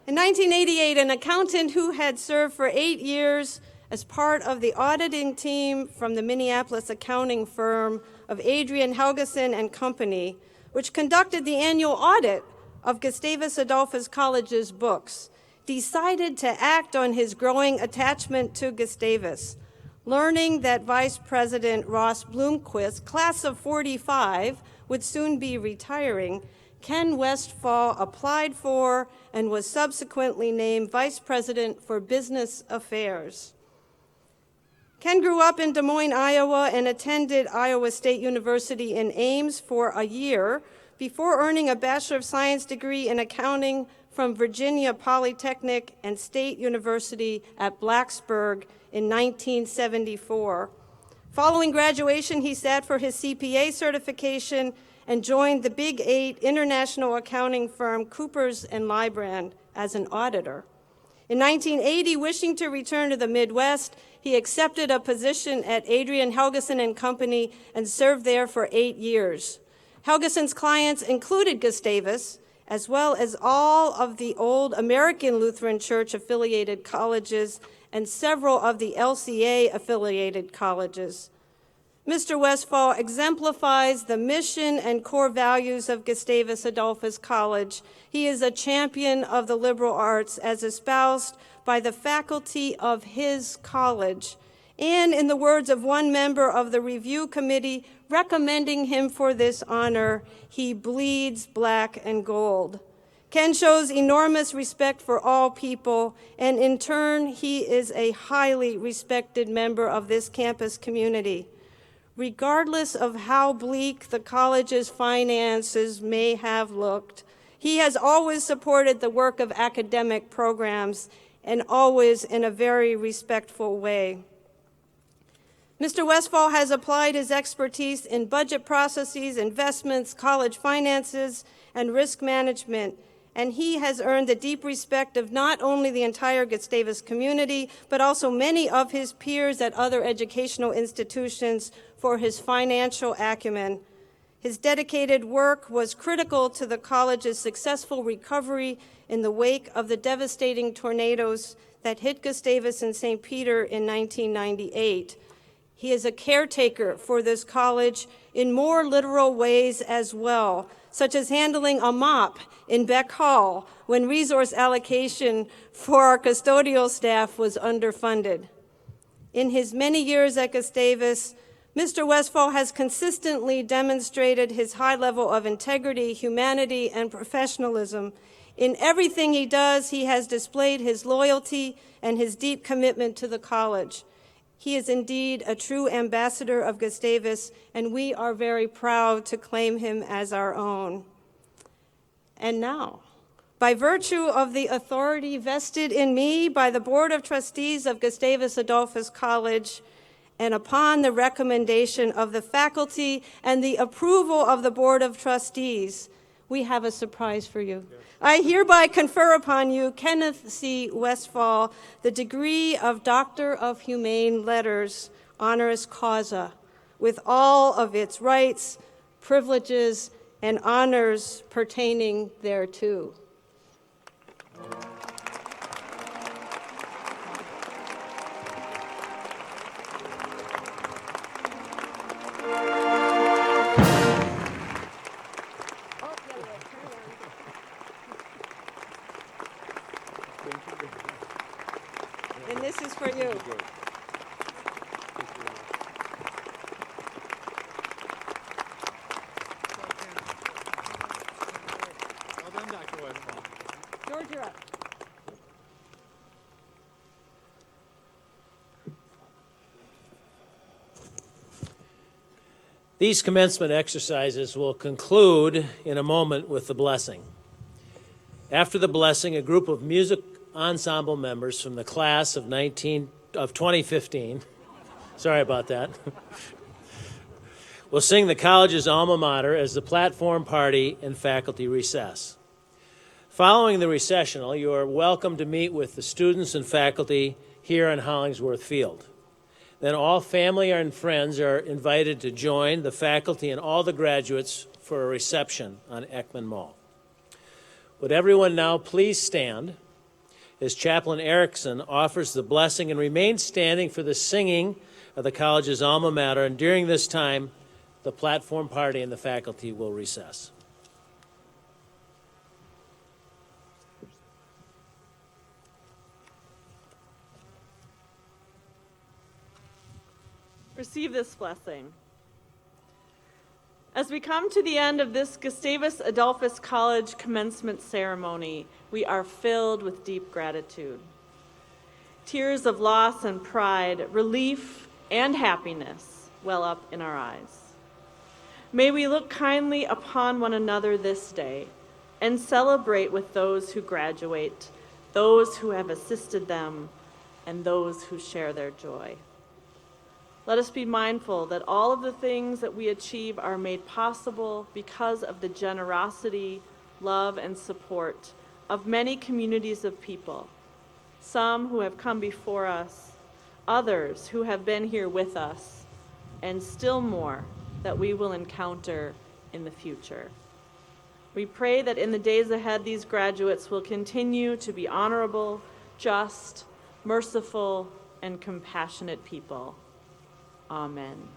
In 1988, an accountant who had served for 8 years as part of the auditing team from the Minneapolis accounting firm of Adrian Helgeson and Company, which conducted the annual audit of Gustavus Adolphus College's books, decided to act on his growing attachment to Gustavus. Learning that Vice President Ross Bloomquist, class of 45, would soon be retiring, Ken Westfall applied for and was subsequently named Vice President for Business Affairs. Ken grew up in Des Moines, Iowa, and attended Iowa State University in Ames for a year before earning a Bachelor of Science degree in accounting from Virginia Polytechnic and State University at Blacksburg in 1974. Following graduation, he sat for his CPA certification and joined the Big 8 international accounting firm Coopers & Lybrand as an auditor. In 1980, wishing to return to the Midwest, he accepted a position at Adrian Helgeson and Company and served there for 8 years. Helgeson's clients included Gustavus, as well as all of the old American Lutheran Church-affiliated colleges and several of the LCA-affiliated colleges. Mr. Westfall exemplifies the mission and core values of Gustavus Adolphus College. He is a champion of the liberal arts as espoused by the faculty of his college. And in the words of one member of the review committee recommending him for this honor, he bleeds black and gold. Ken shows enormous respect for all people, and in turn, he is a highly respected member of this campus community. Regardless of how bleak the college's finances may have looked, he has always supported the work of academic programs, and always in a very respectful way. Mr. Westfall has applied his expertise in budget processes, investments, college finances, and risk management, and he has earned the deep respect of not only the entire Gustavus community, but also many of his peers at other educational institutions for his financial acumen. His dedicated work was critical to the college's successful recovery in the wake of the devastating tornadoes that hit Gustavus and St. Peter in 1998. He is a caretaker for this college in more literal ways as well, such as handling a mop in Beck Hall when resource allocation for our custodial staff was underfunded. In his many years at Gustavus, Mr. Westfall has consistently demonstrated his high level of integrity, humanity, and professionalism. In everything he does, he has displayed his loyalty and his deep commitment to the college. He is indeed a true ambassador of Gustavus, and we are very proud to claim him as our own. And now, by virtue of the authority vested in me by the Board of Trustees of Gustavus Adolphus College, and upon the recommendation of the faculty and the approval of the Board of Trustees, we have a surprise for you. I hereby confer upon you, Kenneth C. Westfall, the degree of Doctor of Humane Letters, honoris causa, with all of its rights, privileges, and honors pertaining thereto. And this is for you. Well done, Dr. Westphal. George, you're up. These commencement exercises will conclude in a moment with the blessing. After the blessing, a group of music ensemble members from the class of 2015, sorry about that, will sing the college's alma mater as the platform party and faculty recess. Following the recessional, you are welcome to meet with the students and faculty here in Hollingsworth Field. Then all family and friends are invited to join the faculty and all the graduates for a reception on Ekman Mall. Would everyone now please stand as Chaplain Erickson offers the blessing and remains standing for the singing of the college's alma mater. And during this time, the platform party and the faculty will recess. Receive this blessing. As we come to the end of this Gustavus Adolphus College commencement ceremony, we are filled with deep gratitude. Tears of loss and pride, relief and happiness well up in our eyes. May we look kindly upon one another this day and celebrate with those who graduate, those who have assisted them, and those who share their joy. Let us be mindful that all of the things that we achieve are made possible because of the generosity, love, and support of many communities of people, some who have come before us, others who have been here with us, and still more that we will encounter in the future. We pray that in the days ahead, these graduates will continue to be honorable, just, merciful, and compassionate people. Amen.